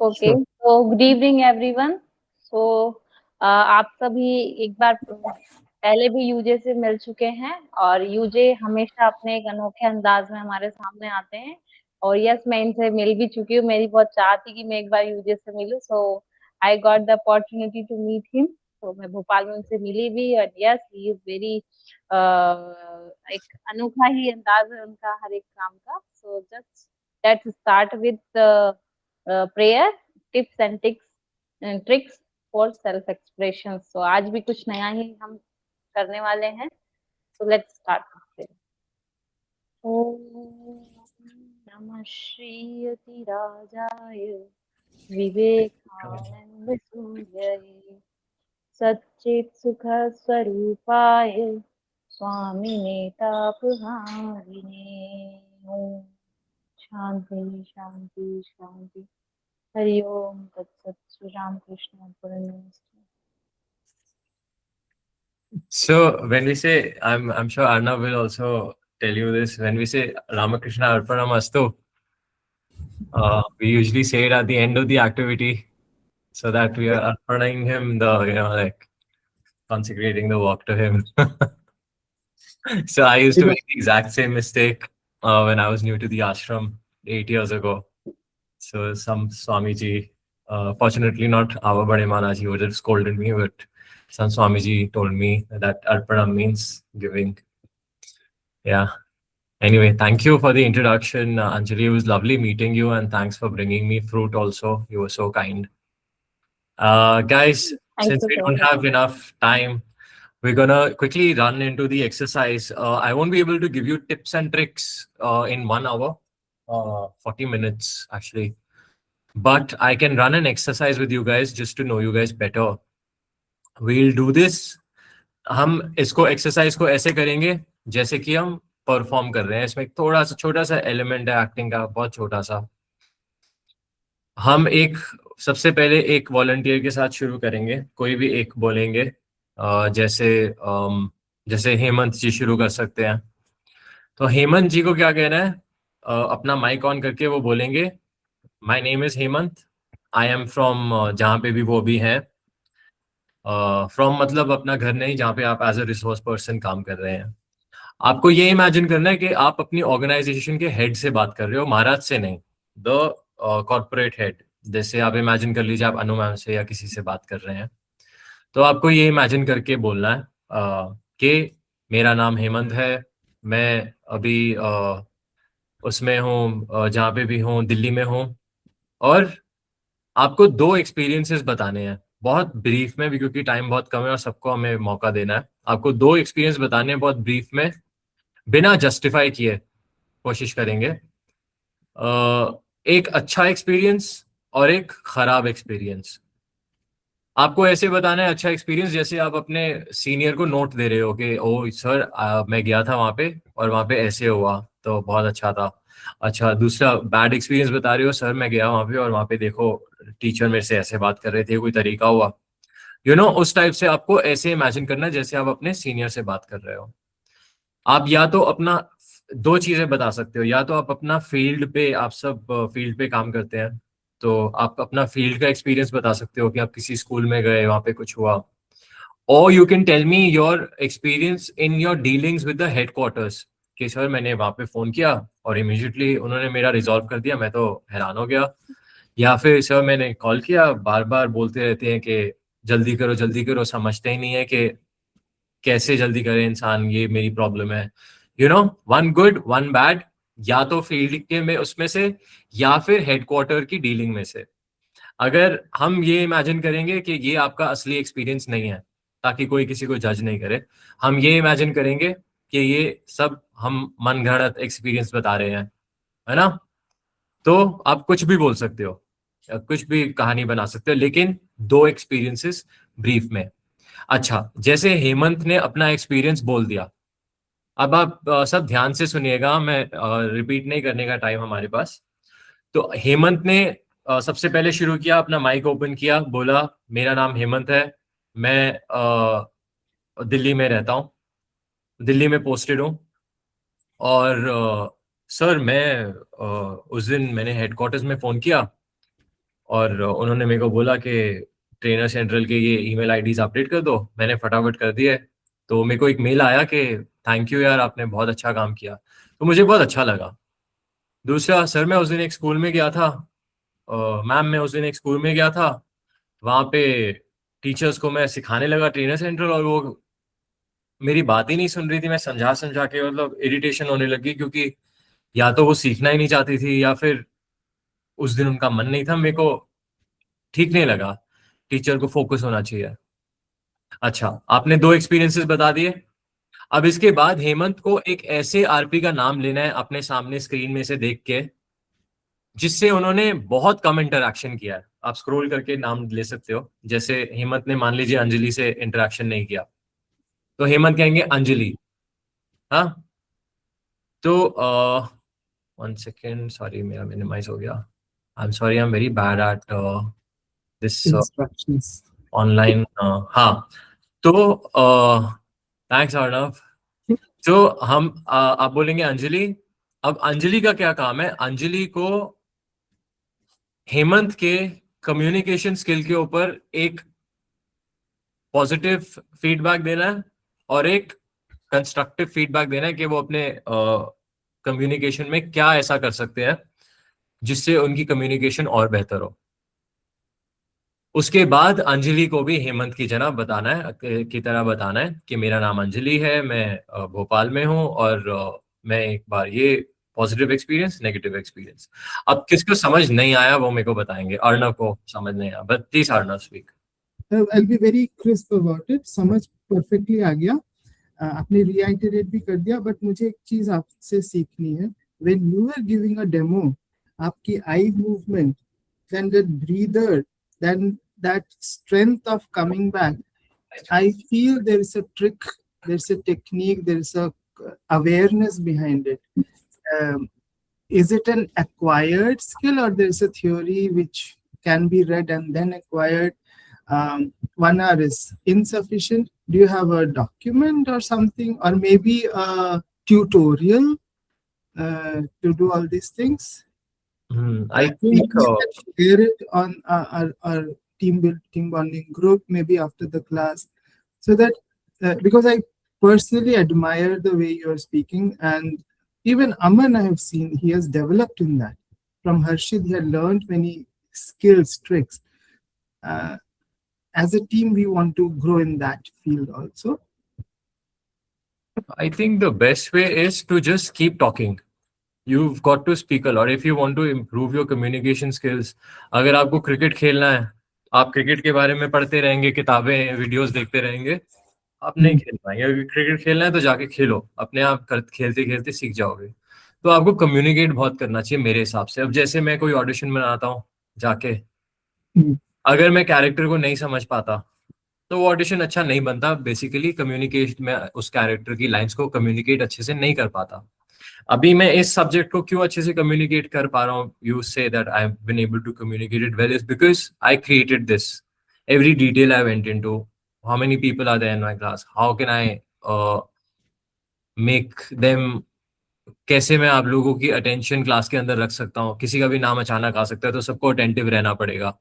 Okay, तो good evening everyone. सो आप सभी एक बार पहले भी यूजे से मिल चुके हैं और यूजे हमेशा अपने एक अनोखे अंदाज में हमारे सामने आते हैं। और यस, मैं इनसे मिल भी चुकी हूँ। मेरी बहुत चाह थी कि मैं एक बार यूजे से मिलूं, so I got the opportunity to meet him. तो मैं भोपाल में उनसे मिली भी, और यस, ही इज वेरी एक अनोखा ही अंदाज है उनका हर एक काम का। So just let's start with prayer, tips and tricks for self expression. तो आज भी कुछ नया ही हम करने वाले हैं। तो लेट्स स्टार्ट। ओम नमः श्री यतिराजाय विवेकानंद सूर्य सच्चित सुख स्वरूपाय स्वामिने तापहारिणे। ओम शांति शांति शांति। हरि ओम तत्सत। Shri Ramakrishna Paramahamsa. So when we say, I'm sure Arnav will also tell you this. When we say Ramakrishna Arpanamastu, we usually say it at the end of the activity, so that we are arpaning him like consecrating the walk to him. So I used to make the exact same mistake when I was new to the ashram 8 years ago. So some Swamiji, fortunately not our Bade Manaji, would have scolded me, but some Swamiji told me that Arpanam means giving. Yeah. Anyway, thank you for the introduction, Anjali. It was lovely meeting you, and thanks for bringing me fruit also. You were so kind. Guys, thank since you we so don't much. have enough time, we're gonna quickly run into the exercise. I won't be able to give you tips and tricks in 1 hour, 40 minutes actually. But I can run an exercise with you guys just to know you guys better. We'll do this. हम इसको exercise को ऐसे करेंगे जैसे कि हम perform कर रहे हैं। इसमें एक थोड़ा सा छोटा सा एलिमेंट है एक्टिंग का, बहुत छोटा सा। हम एक सबसे पहले एक वॉलंटियर के साथ शुरू करेंगे, कोई भी एक बोलेंगे। जैसे हेमंत जी शुरू कर सकते हैं। तो हेमंत जी को क्या कहना है, अपना माइक ऑन करके वो बोलेंगे, my name is Hemant, I am from, जहाँ पे भी वो भी हैं। फ्रॉम मतलब अपना घर नहीं, जहाँ पे आप एज अ रिसोर्स पर्सन काम कर रहे हैं। आपको ये इमेजिन करना है कि आप अपनी ऑर्गेनाइजेशन के हेड से बात कर रहे हो, महाराज से नहीं, द कॉर्पोरेट हेड। जैसे आप इमेजिन कर लीजिए आप अनु मैम से या किसी से बात कर रहे हैं, तो आपको ये इमेजिन करके बोलना है कि मेरा नाम हेमंत है, मैं अभी उसमें हूँ, जहाँ पे भी हूँ, दिल्ली में हूँ। और आपको 2 एक्सपीरियंसेस बताने हैं, बहुत ब्रीफ में भी, क्योंकि टाइम बहुत कम है और सबको हमें मौका देना है। आपको 2 एक्सपीरियंस बताने हैं बहुत ब्रीफ में, बिना जस्टिफाई किए कोशिश करेंगे। एक अच्छा एक्सपीरियंस और एक खराब एक्सपीरियंस। आपको ऐसे बताना है अच्छा एक्सपीरियंस जैसे आप अपने सीनियर को नोट दे रहे हो कि ओ सर, मैं गया था वहां पे और वहां पे ऐसे हुआ तो बहुत अच्छा था। अच्छा, दूसरा बैड एक्सपीरियंस बता रहे हो, सर मैं गया वहां पे और वहां पे देखो टीचर मेरे से ऐसे बात कर रहे थे, कोई तरीका हुआ। उस टाइप से आपको ऐसे इमेजिन करना है जैसे आप अपने सीनियर से बात कर रहे हो। आप या तो अपना 2 चीजें बता सकते हो, या तो आप अपना फील्ड पे, आप सब फील्ड पे काम करते हैं, तो आप अपना फील्ड का एक्सपीरियंस बता सकते हो कि आप किसी स्कूल में गए, वहां पे कुछ हुआ। और you can tell me your experience in your dealings with the headquarters, कि सर मैंने वहां पे फोन किया और इमीडिएटली उन्होंने मेरा रिजॉल्व कर दिया, मैं तो हैरान हो गया। या फिर सर मैंने कॉल किया, बार बार बोलते रहते हैं कि जल्दी करो, समझते ही नहीं है कि कैसे जल्दी करे इंसान, ये मेरी प्रॉब्लम है। वन गुड वन बैड, या तो फील्ड के में उसमें से, या फिर हेडक्वार्टर की डीलिंग में से। अगर हम ये इमेजिन करेंगे कि ये आपका असली एक्सपीरियंस नहीं है, ताकि कोई किसी को जज नहीं करे, हम ये इमेजिन करेंगे कि ये सब हम मनगढ़ंत एक्सपीरियंस बता रहे हैं, है ना। तो आप कुछ भी बोल सकते हो, कुछ भी कहानी बना सकते हो, लेकिन 2 एक्सपीरियंसेस ब्रीफ में। अच्छा, जैसे हेमंत ने अपना एक्सपीरियंस बोल दिया, अब आप सब ध्यान से सुनिएगा, मैं रिपीट नहीं करने का टाइम हमारे पास। तो हेमंत ने सबसे पहले शुरू किया, अपना माइक ओपन किया, बोला मेरा नाम हेमंत है, मैं दिल्ली में रहता हूँ, दिल्ली में पोस्टेड हूँ। और सर मैं उस दिन मैंने हेडक्वार्टर्स में फोन किया और उन्होंने मेरे को बोला कि ट्रेनर सेंट्रल के ये ईमेल आईडीज अपडेट कर दो। मैंने फटाफट कर दिए। तो मेरे को एक मेल आया कि थैंक यू यार, आपने बहुत अच्छा काम किया। तो मुझे बहुत अच्छा लगा। दूसरा, सर मैं उस दिन एक स्कूल में गया था, मैम मैं उस दिन एक स्कूल में गया था, वहाँ पे टीचर्स को मैं सिखाने लगा ट्रेनर सेंट्रल, और वो मेरी बात ही नहीं सुन रही थी। मैं समझा समझा के मतलब इरिटेशन होने लगी, क्योंकि या तो वो सीखना ही नहीं चाहती थी या फिर उस दिन उनका मन नहीं था। मेरे को ठीक नहीं लगा। टीचर को फोकस होना चाहिए। अच्छा, आपने दो एक्सपीरियंसेस बता दिए। अब इसके बाद हेमंत को एक ऐसे आरपी का नाम लेना है अपने सामने स्क्रीन में से देख के, जिससे उन्होंने बहुत कम इंटरेक्शन किया है। आप स्क्रॉल करके नाम ले सकते हो। जैसे हेमंत ने मान लीजिए अंजलि से इंटरेक्शन नहीं किया, तो हेमंत कहेंगे अंजलि। हाँ, तो 1 सेकेंड, सॉरी मेरा मिनिमाइज हो गया। I am sorry, I am very bad at this Instructions. Online. हाँ, तो थैंक्स अर्णव। तो हम आप बोलेंगे अंजलि। अब अंजलि का क्या काम है? अंजलि को हेमंत के कम्युनिकेशन स्किल के ऊपर एक पॉजिटिव फीडबैक देना है और एक कंस्ट्रक्टिव फीडबैक देना है कि वो अपने कम्युनिकेशन में क्या ऐसा कर सकते हैं जिससे उनकी कम्युनिकेशन और बेहतर हो। उसके बाद अंजलि को भी हेमंत की तरह बताना है, की तरह बताना है कि मेरा नाम अंजलि है, मैं भोपाल में हूँ, और मैं एक बार ये पॉजिटिव एक्सपीरियंस, नेगेटिव एक्सपीरियंस। अब किसको समझ नहीं आया वो मेरे को बताएंगे। अर्णव को समझ नहीं आया, but please Arnav speak. I'll be very crisp about it. समझ perfectly आ गया। आपने reiterate भी कर दिया, but मुझे एक चीज आपसे सीखनी है। When you were giving a demo, आपकी eye movement, then that breather, then that strength of coming back, I feel there is a trick, there's a technique, there's a awareness behind it. Is it an acquired skill, or there's a theory which can be read and then acquired? 1 hour is insufficient. Do you have a document or something, or maybe a tutorial to do all these things? I think Maybe you can share it on our team bonding group, maybe after the class, so that because I personally admire the way you are speaking, and even Aman I have seen he has developed in that. From Harshit he had learned many skills, tricks. As a team we want to grow in that field also. I think the best way is to just keep talking. You've got to speak a lot if you want to improve your communication skills. अगर आपको cricket खेलना है, आप cricket के बारे में पढ़ते रहेंगे, किताबें वीडियोस देखते रहेंगे, आप नहीं खेल पाएंगे। अगर क्रिकेट खेलना है तो जाके खेलो, अपने आप खेलते खेलते सीख जाओगे। तो आपको कम्युनिकेट बहुत करना चाहिए मेरे हिसाब से। अब जैसे मैं कोई ऑडिशन बनाता हूँ जाके, अगर मैं कैरेक्टर को नहीं समझ पाता तो वो ऑडिशन अच्छा नहीं बनता। बेसिकली कम्युनिकेट में उस कैरेक्टर की लाइंस को कम्युनिकेट अच्छे से नहीं कर पाता। अभी मैं इस सब्जेक्ट को क्यों अच्छे से कम्युनिकेट कर पा रहा हूँ, you say that I have been able to communicate it well, is because I created this. Every detail I went into, how many people are there in my class, how can I make them, कैसे मैं आप लोगों की attention class के अंदर रख सकता हूँ। किसी का भी नाम अचानक आ सकता है तो सबको अटेंटिव रहना पड़ेगा।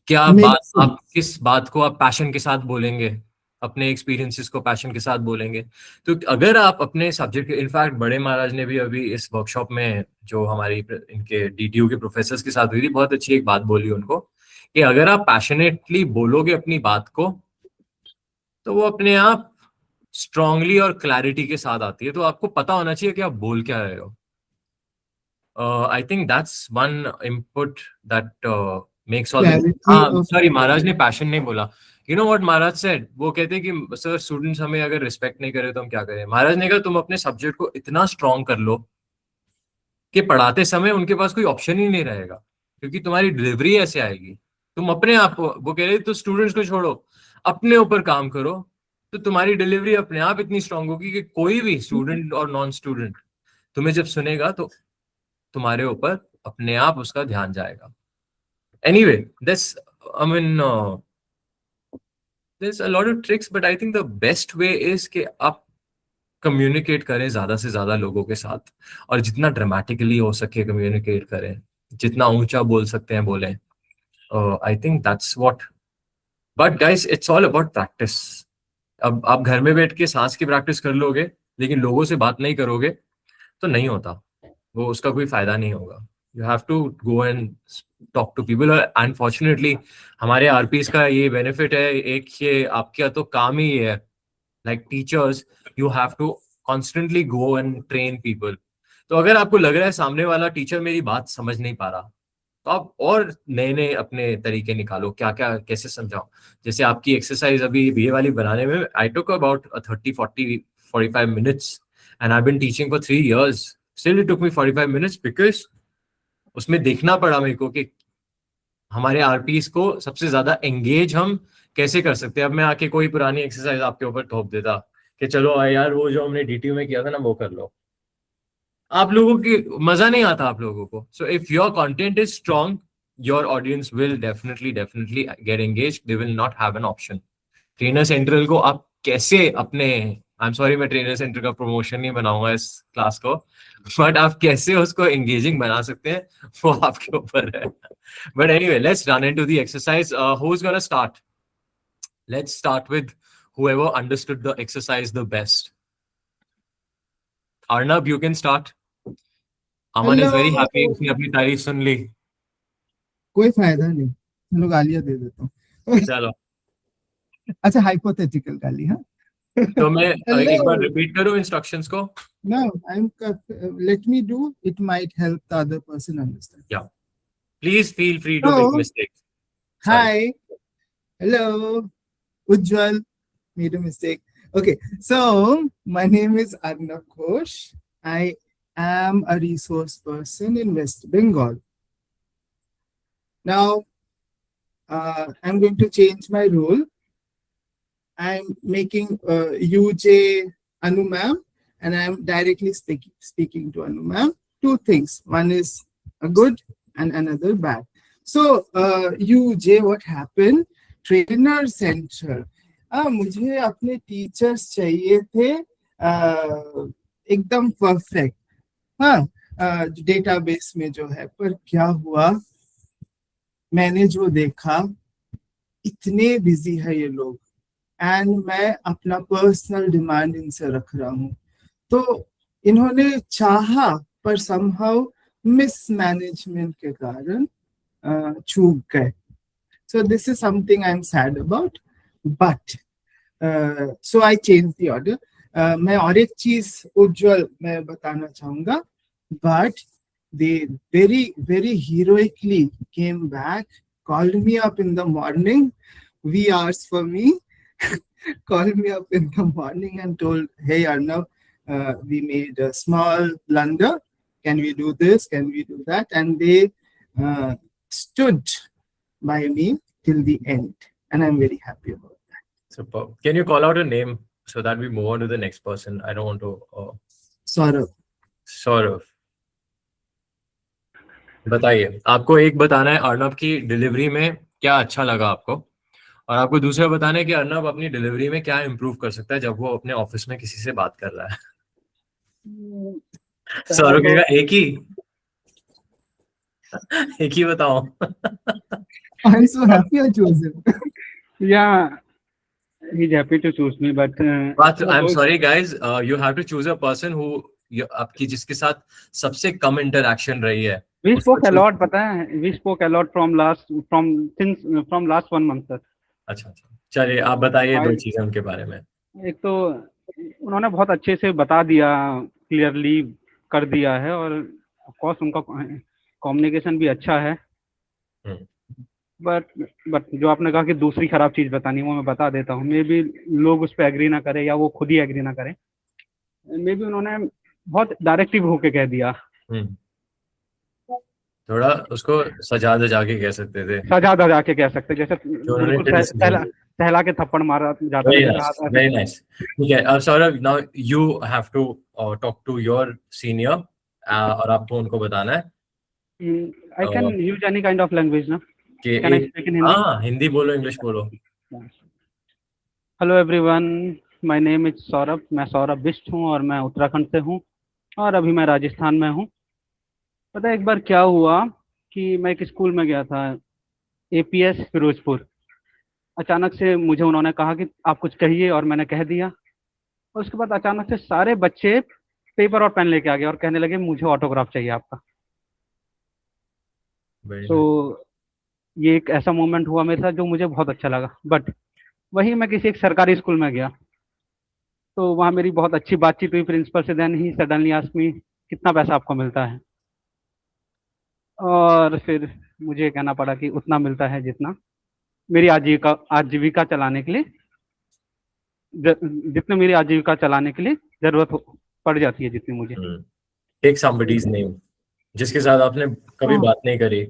क्या बात, आप किस बात को आप पैशन के साथ बोलेंगे, अपने एक्सपीरियंसेस को पैशन के साथ बोलेंगे। तो अगर आप अपने सब्जेक्ट, इनफैक्ट बड़े महाराज ने भी अभी इस वर्कशॉप में जो हमारी इनके डीटीयू के प्रोफेसर्स के साथ हुई थी, बहुत अच्छी एक बात बोली उनको कि अगर आप पैशनेटली बोलोगे अपनी बात को तो वो अपने आप स्ट्रांगली और क्लैरिटी के साथ आती है। तो आपको पता होना चाहिए कि आप बोल क्या रहे हो। I think that's one input that makes all. हाँ सॉरी, महाराज ने पैशन नहीं बोला। You know what Maharaj said, वो कहते हैं कि सर स्टूडेंट्स हमें अगर रिस्पेक्ट नहीं करे तो हम क्या करें। महाराज ने कहा तुम अपने सब्जेक्ट को इतना स्ट्रांग कर लो कि पढ़ाते समय उनके पास कोई ऑप्शन ही नहीं रहेगा, क्योंकि तुम्हारी डिलीवरी ऐसे आएगी। तुम अपने आप को, वो कह रहे तो स्टूडेंट्स को छोड़ो, अपने ऊपर काम करो, तो तुम्हारी डिलीवरी अपने आप इतनी स्ट्रांग होगी कि कोई भी स्टूडेंट और नॉन स्टूडेंट तुम्हें जब सुनेगा तो तुम्हारे ऊपर अपने आप उसका ध्यान जाएगा। Anyway, I mean, there's a lot of tricks, but I think the best way is कि आप कम्युनिकेट करें ज्यादा से ज्यादा लोगों के साथ, और जितना ड्रामेटिकली हो सके कम्युनिकेट करें। जितना ऊंचा बोल सकते हैं बोले. I think that's what. But guys, it's all about practice. अब आप घर में बैठ के सांस की प्रैक्टिस कर लोगे, लेकिन लोगों से बात नहीं करोगे तो नहीं होता वो, उसका कोई फायदा नहीं होगा. You have to go and talk to people. Unfortunately हमारे आरपीस का ये बेनिफिट है, एक ये आपका तो काम ही ये है, like teachers, you have to constantly go and train people. तो अगर आपको लग रहा है सामने वाला टीचर मेरी बात समझ नहीं पा रहा, तो आप और नए नए अपने तरीके निकालो, क्या क्या कैसे समझाओ. जैसे आपकी एक्सरसाइज अभी ये वाली बनाने में I took about 30-40-45 minutes, and I been teaching for 3 years. Still it took me 45 minutes because उसमें देखना पड़ा मेरे को कि हमारे आरपीस को सबसे ज्यादा एंगेज हम कैसे कर सकते हैं. अब मैं आके कोई पुरानी एक्सरसाइज आपके ऊपर थोप देता कि चलो यार वो जो हमने डीटीयू में किया था ना वो कर लो, आप लोगों की मजा नहीं आता आप लोगों को. So if your content is strong, your audience will definitely get engage. They will not have an option. Trainer central को आप कैसे अपने, आई एम सॉरी मैं ट्रेनर सेंटर का प्रमोशन नहीं बनाऊंगा इस क्लास को, बट आप कैसे उसको एंगेजिंग बना सकते हैं वो आपके ऊपर है. But anyway, let's run into the exercise. Who is gonna start? Let's start with whoever understood the exercise the best. Arnab, you can start. Aman is very happy, उसने अपनी तारीफ सुन ली. कोई फायदा नहीं, चलो गालियां दे देता हूँ. चलो. अच्छा, हाइपोथेटिकल गाली. हाँ, तो मैं एक बार रिपीट करूं इंस्ट्रक्शंस को. No, let me do. It might help the other person understand. Yeah. Please feel free to make mistakes. Hi. Hello. Ujjwal. Made a mistake. Okay. So, my name is Arnab Ghosh. I am a resource person in West Bengal. Now, I'm going to change my role. I'm making UJ Anu ma'am, and I'm directly speaking to Anu ma'am. Two things. One is a good and another bad. So, UJ, what happened? Trainer Center. मुझे अपने teachers चाहिए थे एकदम perfect, हाँ, database में जो है. पर क्या हुआ, मैंने जो देखा, इतने बिजी है ये लोग, एंड मैं अपना पर्सनल डिमांड इनसे रख रहा हूँ. तो इन्होंने चाहा पर समहाउ मिसमैनेजमेंट के कारण चूक गए. So this is something I am sad about, but so I change the order. मैं और एक चीज उज्जवल मैं बताना चाहूंगा, but they very very heroically came back, called me up in the morning, wee hours for me, called me up in the morning and told, hey Arnav, we made a small blunder, can we do this, can we do that? And they stood by me till the end, and I'm very happy about that. Superb. Can you call out a name so that we move on to the next person? I don't want to Saurav. Saurav, बताइए. आपको एक बताना है अर्नब की delivery में क्या अच्छा लगा आपको, और आपको दूसरा बताना है कि अर्नब अपनी डिलीवरी में क्या इंप्रूव कर सकता है जब वो अपने ऑफिस में किसी से बात कर रहा है. सौरभ कहेगा एक ही बताओ. I'm so happy I chose him. Yeah, he's happy to choose me, but I'm sorry guys, you have to choose a person who आपकी जिसके साथ सबसे कम इंटरैक्शन रही है. we spoke a lot, पता है, we spoke a lot from last 1 month तक. अच्छा, चलिए आप बताइए दो चीजें उनके बारे में. एक तो उन्होंने बहुत अच्छे से बता दिया, क्लियरली कर दिया है, और ऑफ कोर्स उनका कम्युनिकेशन भी अच्छा है. बट जो आपने कहा कि दूसरी खराब चीज बतानी, वो मैं बता देता हूँ. मे बी लोग उस पर एग्री ना करें, या वो खुद ही एग्री ना करें. मे बी उन्होंने बहुत डायरेक्टिव होके कह दिया. थोड़ा उसको सजा दजा के कह सकते थे. सजा दजा के कह सकते, जैसे सहला के थप्पड़ मारा जाता है. Very nice. ठीक है, अब Saurabh, now you have to talk to your senior, और आपको उनको बताना है. I can use any kind of language ना? Can I speak in Hindi? हाँ, हिंदी बोलो, इंग्लिश बोलो. Hello everyone, my name is Saurabh. मैं सौरभ बिष्ट हूँ और मैं उत्तराखंड से हूँ, और अभी मैं राजस्थान में हूँ. पता है एक बार क्या हुआ कि मैं एक स्कूल में गया था, एपीएस फिरोजपुर। अचानक से मुझे उन्होंने कहा कि आप कुछ कहिए, और मैंने कह दिया। और उसके बाद अचानक से सारे बच्चे पेपर और पेन लेके आ गए और कहने लगे मुझे ऑटोग्राफ चाहिए आपका। वेरी तो ये एक ऐसा मोमेंट हुआ मेरे साथ जो मुझे बहुत अच्छा लगा। बट वही मैं किसी एक सरकारी स्कूल में गया, तो वहाँ मेरी बहुत अच्छी बातचीत हुई प्रिंसिपल से। Then he suddenly asked me कितना पैसा आपको मिलता है, और फिर मुझे कहना पड़ा कि उतना मिलता है जितना मेरी आजीविका चलाने के लिए, जितने मेरी आजीविका चलाने के लिए पड़ जाती है, जितनी मुझे। टेक समबडीज नेम जिसके साथ आपने कभी बात नहीं करी।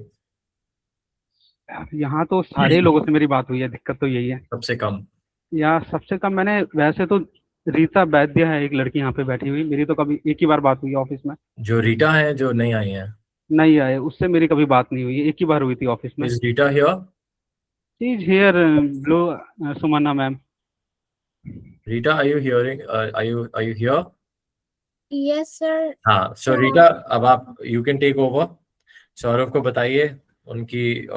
यहाँ तो सारे लोगों से मेरी बात हुई है, दिक्कत तो यही है। सबसे कम या सबसे कम मैंने, वैसे तो रीता वैद्य है एक लड़की यहाँ पे बैठी हुई, मेरी तो कभी एक ही बार बात हुई है ऑफिस में। जो रीटा है, जो नहीं आई है, नहीं आए, उससे मेरी कभी बात नहीं हुई है, एक ही बार हुई थी ऑफिस में। Is Rita here? She is here, blow Sumana ma'am. Rita, are you hearing? Are you here? Yes sir. हाँ, सो रीटा, अब आप you can take over. Saurabh को बताइए उनकी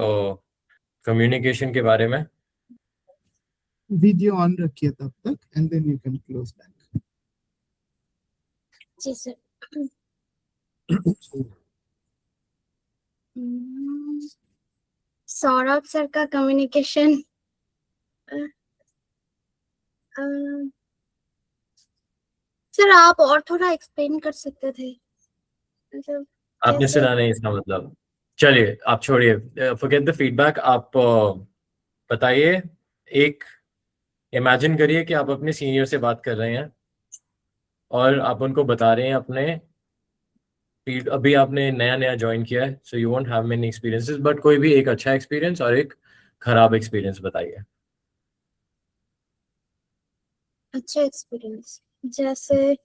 कम्युनिकेशन के बारे में। वीडियो ऑन रखिए तब तक, and then you can close back. जी सर। सौरभ सर का कम्युनिकेशन सर आप और थोड़ा एक्सप्लेन कर सकते थे, मतलब आपने कैसे? सुना नहीं इसका मतलब? चलिए आप छोड़िए, फॉरगेट द फीडबैक। आप बताइए, एक इमेजिन करिए कि आप अपने सीनियर से बात कर रहे हैं और आप उनको बता रहे हैं अपने, अभी आपने नया नया ज्वाइन किया है, so you won't have many experiences, but कोई भी एक अच्छा एक्सपीरियंस और एक खराब एक्सपीरियंस बताइए। अच्छा एक्सपीरियंस, जैसे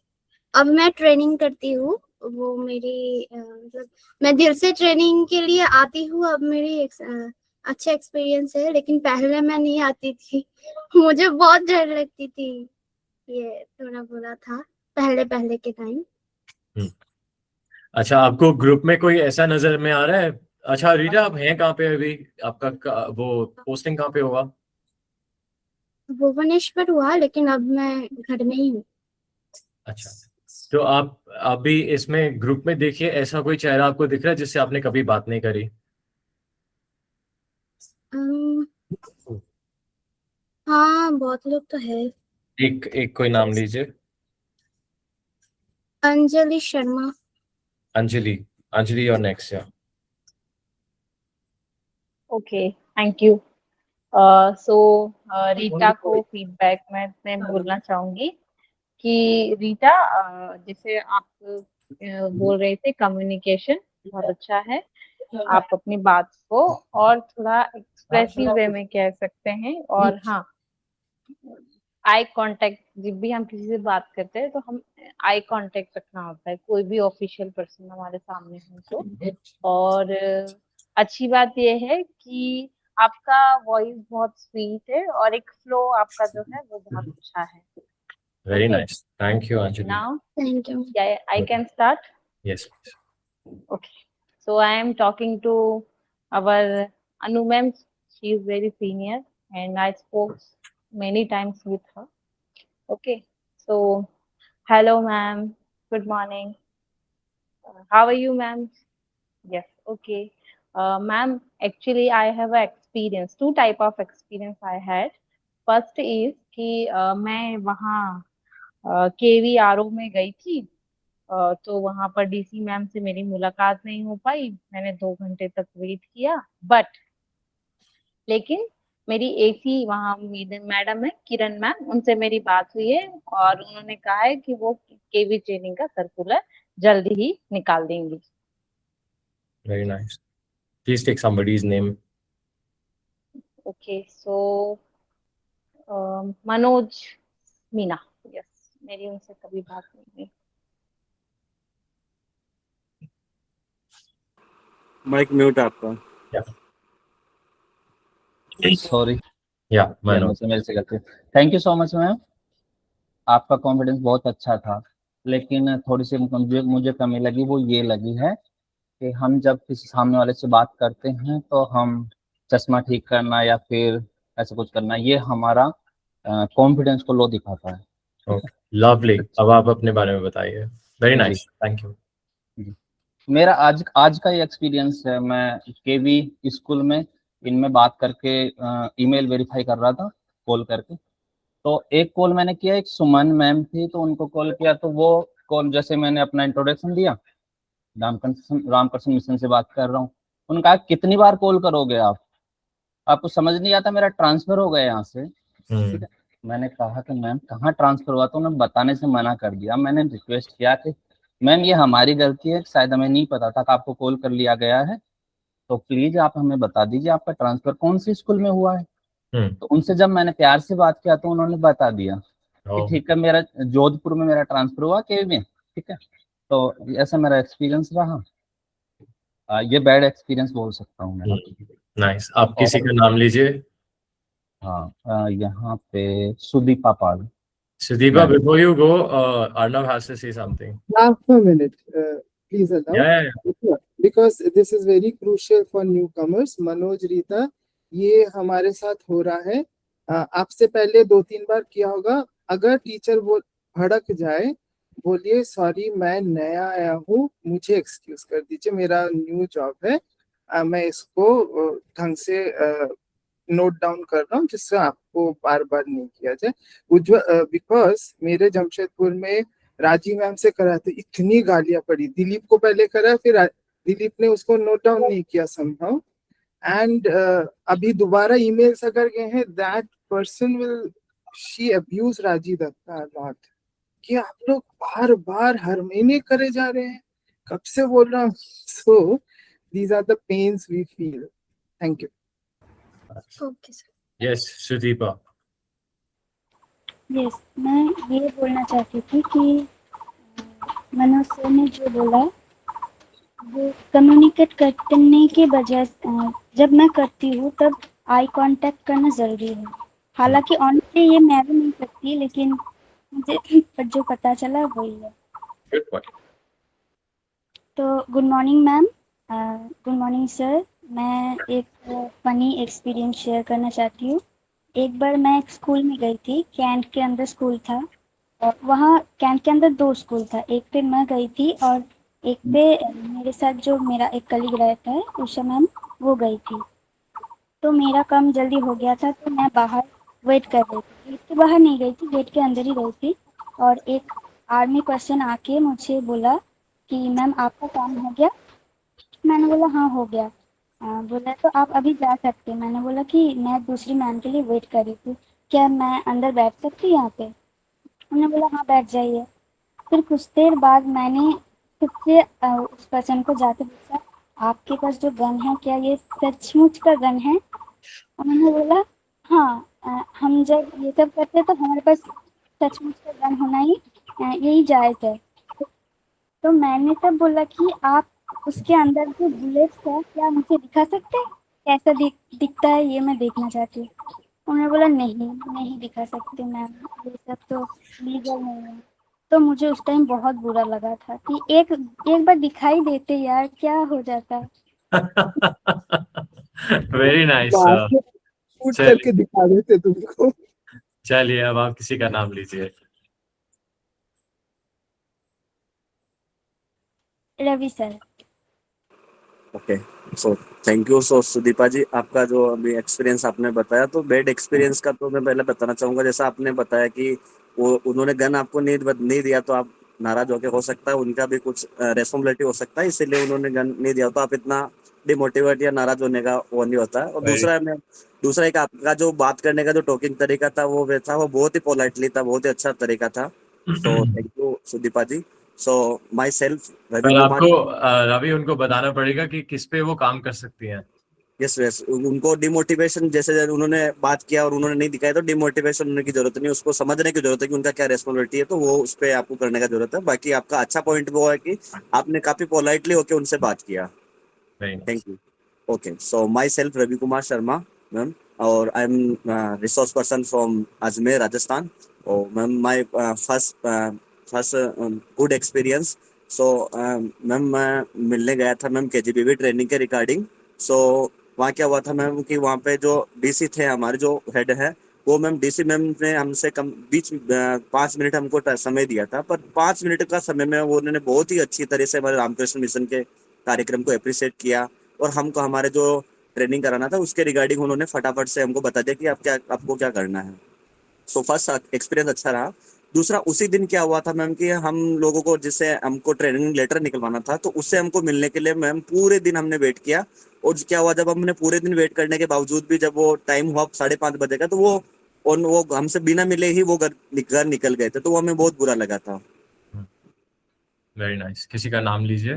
अब मैं ट्रेनिंग करती हूँ, वो मेरी मतलब मैं दिल से ट्रेनिंग के लिए आती हूँ। अब मेरी अच्छा एक्सपीरियंस है, लेकिन पहले मैं नहीं आती थी। मुझे बहुत डर लगती थी, ये थोड़ा बुरा था पहले पहले के टाइम। अच्छा, आपको ग्रुप में कोई ऐसा नजर में आ रहा है? अच्छा रीटा, आप हैं कहाँ पे अभी? आपका वो पोस्टिंग कहाँ पे होगा? भुवनेश्वर हुआ, लेकिन अब मैं घर में ही हूँ। अच्छा, तो आप अभी इसमें ग्रुप में देखिए, ऐसा कोई चेहरा आपको दिख रहा है जिससे आपने कभी बात नहीं करी? हाँ बहुत लोग तो है। एक एक कोई नाम लीजिए। अंजलि शर्मा। अंजलि, अंजलि और नेक्स्ट या ओके, थैंक यू। सो रीटा को फीडबैक मैं बोलना चाहूंगी कि रीटा, जैसे आप बोल रहे थे, कम्युनिकेशन बहुत अच्छा है। आप अपनी बात को और थोड़ा एक्सप्रेसिव वे में कह सकते हैं। और हाँ, आई कांटेक्ट, जब भी हम किसी से बात करते हैं तो हम आई कांटेक्ट रखना होता है, कोई भी ऑफिशियल पर्सन हमारे सामने हो तो। और अच्छी बात यह है कि आपका वॉइस बहुत स्वीट है और एक फ्लो आपका जो है वो बहुत अच्छा है। Very nice, thank you Anjali. Now thank you. I can start? Yes. Okay. So I am talking to our Anu ma'am. She is very senior and I spoke many times with her. Okay. So hello ma'am. Good morning. How are you ma'am? Yes. Okay. Ma'am, actually I have a experience, two type of experience I had. First is कि मैं वहाँ KVRO में गई थी। तो वहां पर DC ma'am से मेरी मुलाकात नहीं हो पाई, मैंने 2 घंटे तक वेट किया। बट लेकिन मेरी एसी वहाँ मैडम है किरण मैम, उनसे मेरी बात हुई है और उन्होंने कहा है कि वो केवी ट्रेनिंग का सर्कुलर जल्दी ही निकाल देंगी। Very nice, please take somebody's name. Okay, so Manoj Meena. Yes, मेरी उनसे कभी बात नहीं हुई। माइक म्यूट है आपका। सॉरी, या मनोज, मेरे से गलती। Thank you so much ma'am, आपका कॉन्फिडेंस बहुत अच्छा था, लेकिन थोड़ी सी मुझे कमी लगी, वो ये लगी है कि हम जब किसी सामने वाले से बात करते हैं तो हम चश्मा ठीक करना या फिर ऐसा कुछ करना, ये हमारा कॉन्फिडेंस को लो दिखाता है। Okay, lovely. अब आप अपने बारे में बताइए। वेरी जी। Nice, thank you. मेरा आज का ही एक्सपीरियंस है। मैं केवी स्कूल में इनमें बात करके ईमेल वेरीफाई कर रहा था कॉल करके। तो एक कॉल मैंने किया, एक सुमन मैम थी, तो उनको कॉल किया, तो वो कॉल, जैसे मैंने अपना इंट्रोडक्शन दिया, रामकृष्ण मिशन से बात कर रहा हूँ, उन्होंने कहा कितनी बार कॉल करोगे आप, आपको समझ नहीं आता, मेरा ट्रांसफर हो गया यहाँ से। ठीक है, मैंने कहा कि मैम कहाँ ट्रांसफर हुआ, तो उन्होंने बताने से मना कर दिया। मैंने रिक्वेस्ट किया कि मैम ये हमारी गलती है, शायद हमें नहीं पता था कि आपको कॉल कर लिया गया है, तो प्लीज आप हमें बता दीजिए आपका ट्रांसफर कौन सी स्कूल में हुआ है। तो उनसे जब मैंने प्यार से बात किया तो उन्होंने बता दिया कि ठीक है, मेरा जोधपुर में मेरा ट्रांसफर हुआ केवी में। ठीक है, तो ऐसा मेरा एक्सपीरियंस रहा। ये बैड एक्सपीरियंस बोल सकता हूँ मेरा। नाइस। आप किसी का नाम लीजिए। हाँ, यहाँ पे सुदीपा पाल। Sudeepa, before you go, Arnav has to say something. Half a minute, please allow. Yeah. Because this is very crucial for newcomers. Manoj, Rita, ये हमारे साथ हो रहा है। आपसे पहले 2-3 बार किया होगा। अगर टीचर वो भड़क जाए, बोलिए सॉरी मैं नया आया हूँ, मुझे एक्सक्यूज कर दीजिए, मेरा न्यू जॉब है, मैं इसको ढंग से नोट डाउन कर रहा हूँ जिससे आपको बार बार नहीं किया जाए। उज्ज्वल, बिकॉज मेरे जमशेदपुर में राजी मैम से करा तो इतनी गालियां पड़ी। दिलीप को पहले करा, फिर दिलीप ने उसको नोट डाउन नहीं किया समहाउ, एंड अभी दोबारा ईमेल्स अगर गए हैं, that person will, she abuse राजी दत्ता लॉट, कि आप लोग बार बार हर महीने करे जा रहे हैं, कब से बोल रहा हूँ। So these are the pains we feel. Thank you. Okay sir. Yes, Sudeepa. Yes, मैं ये बोलना चाहती थी कि मनोज सर ने जो बोला वो कम्युनिकेट करने के बजाय जब मैं करती हूँ तब आई कांटेक्ट करना ज़रूरी है। हालांकि ऑनेस्टली ये मैं भी नहीं करती, लेकिन मुझे जो पता चला वही है। Good point. तो good morning ma'am, good morning sir. मैं एक फ़नी एक्सपीरियंस शेयर करना चाहती हूँ। एक बार मैं एक स्कूल में गई थी, कैंट के अंदर स्कूल था, और वहाँ कैंट के अंदर 2 स्कूल था। एक पे मैं गई थी और एक पे मेरे साथ जो मेरा एक कलीग रहता है, उषा मैम, वो गई थी। तो मेरा काम जल्दी हो गया था, तो मैं बाहर वेट कर रही थी। गेट के बाहर नहीं गई थी, गेट के अंदर ही रही थी। और एक आर्मी पर्सन आके मुझे बोला कि मैम आपका काम हो गया? मैंने बोला हाँ हो गया। बोला तो आप अभी जा सकते हैं। मैंने बोला कि मैं दूसरी मैम के लिए वेट कर रही थी, क्या मैं अंदर बैठ सकती हूँ यहाँ पे? उन्होंने बोला हाँ बैठ जाइए। फिर कुछ देर बाद मैंने खुद से उस पर्सन को जाके पूछा, आपके पास जो गन है क्या ये सचमुच का गन है? उन्होंने बोला हाँ, हम जब ये सब करते हैं तो हमारे पास सचमुच का गन होना ही यही जायज़ है। तो मैंने तब बोला कि आप उसके अंदर जो बुलेट्स है क्या मुझे दिखा सकते हैं, कैसा दिखता है ये मैं देखना चाहती हूँ। उन्होंने बोला नहीं दिखा सकते मैम, ये सब तो लीगल नहीं है। तो मुझे उस टाइम बहुत बुरा लगा था कि एक बार दिखाई देते यार, क्या हो जाता। Very nice. शूट करके दिखा देते तुमको। चलिए, अब आप किसी का नाम लीजिए। Ravi sir. Okay, so thank you. So Sudipa ji, आपका जो अभी एक्सपीरियंस आपने बताया, तो बैड एक्सपीरियंस का तो मैं पहले बताना चाहूंगा। जैसा आपने बताया कि वो उन्होंने गन आपको नहीं दिया, तो आप नाराज होके हो सकता है, उनका भी कुछ रेस्पॉन्सिबिलिटी हो सकता है, इसीलिए उन्होंने गन नहीं दिया, तो आप इतना डिमोटिवेट या नाराज होने का वो नहीं होता है। और दूसरा एक आपका जो बात करने का जो टॉकिंग तरीका था वो बहुत ही पोलाइटली था, बहुत ही अच्छा तरीका था। So thank you Sudeepa ji. So myself Ravi Kumar. आपको रवि उनको बताना पड़ेगा कि किस पे वो काम कर सकती हैं। यस, उनको डिमोटिवेशन, जैसे उन्होंने बात किया और उन्होंने नहीं दिखाया, तो डिमोटिवेशन होने की जरूरत नहीं, उसको समझने की जरूरत है कि उनका क्या रेस्पॉन्सिबिलिटी है, तो वो उस पर आपको करने का जरूरत है। बाकी आपका अच्छा पॉइंट वो है कि आपने काफी पोलाइटली होकर उनसे बात किया। Thank you. Okay, so myself Ravi Kumar Sharma ma'am, और I am resource person from Ajmer Rajasthan. और ma'am my first good experience. So ma'am मैं मिलने गया था मैम केजीबीवी ट्रेनिंग के रिगार्डिंग। सो वहाँ क्या हुआ था मैम कि वहाँ पे जो डीसी थे हमारे जो हेड है वो मैम डीसी मैम ने हमसे कम 5 मिनट हमको समय दिया था, पर 5 मिनट का समय में वो उन्होंने बहुत ही अच्छी तरह से हमारे रामकृष्ण मिशन के कार्यक्रम को अप्रिशिएट किया और हमको हमारे जो ट्रेनिंग कराना था उसके रिगार्डिंग उन्होंने फटाफट से हमको बता दिया कि आपको क्या करना है। सो फर्स्ट एक्सपीरियंस अच्छा रहा। दूसरा उसी दिन क्या हुआ था मैम कि हम लोगों को जिससे हमको ट्रेनिंग लेटर निकलवाना था तो उससे हमको मिलने के लिए मैम पूरे दिन हमने वेट किया। और क्या हुआ जब हमने पूरे दिन वेट करने के बावजूद भी जब वो टाइम हुआ 5:30 बजे का तो वो हमसे बिना मिले ही वो घर निकल गए थे, तो वो हमें बहुत बुरा लगा था। Very nice. किसी का नाम लीजिए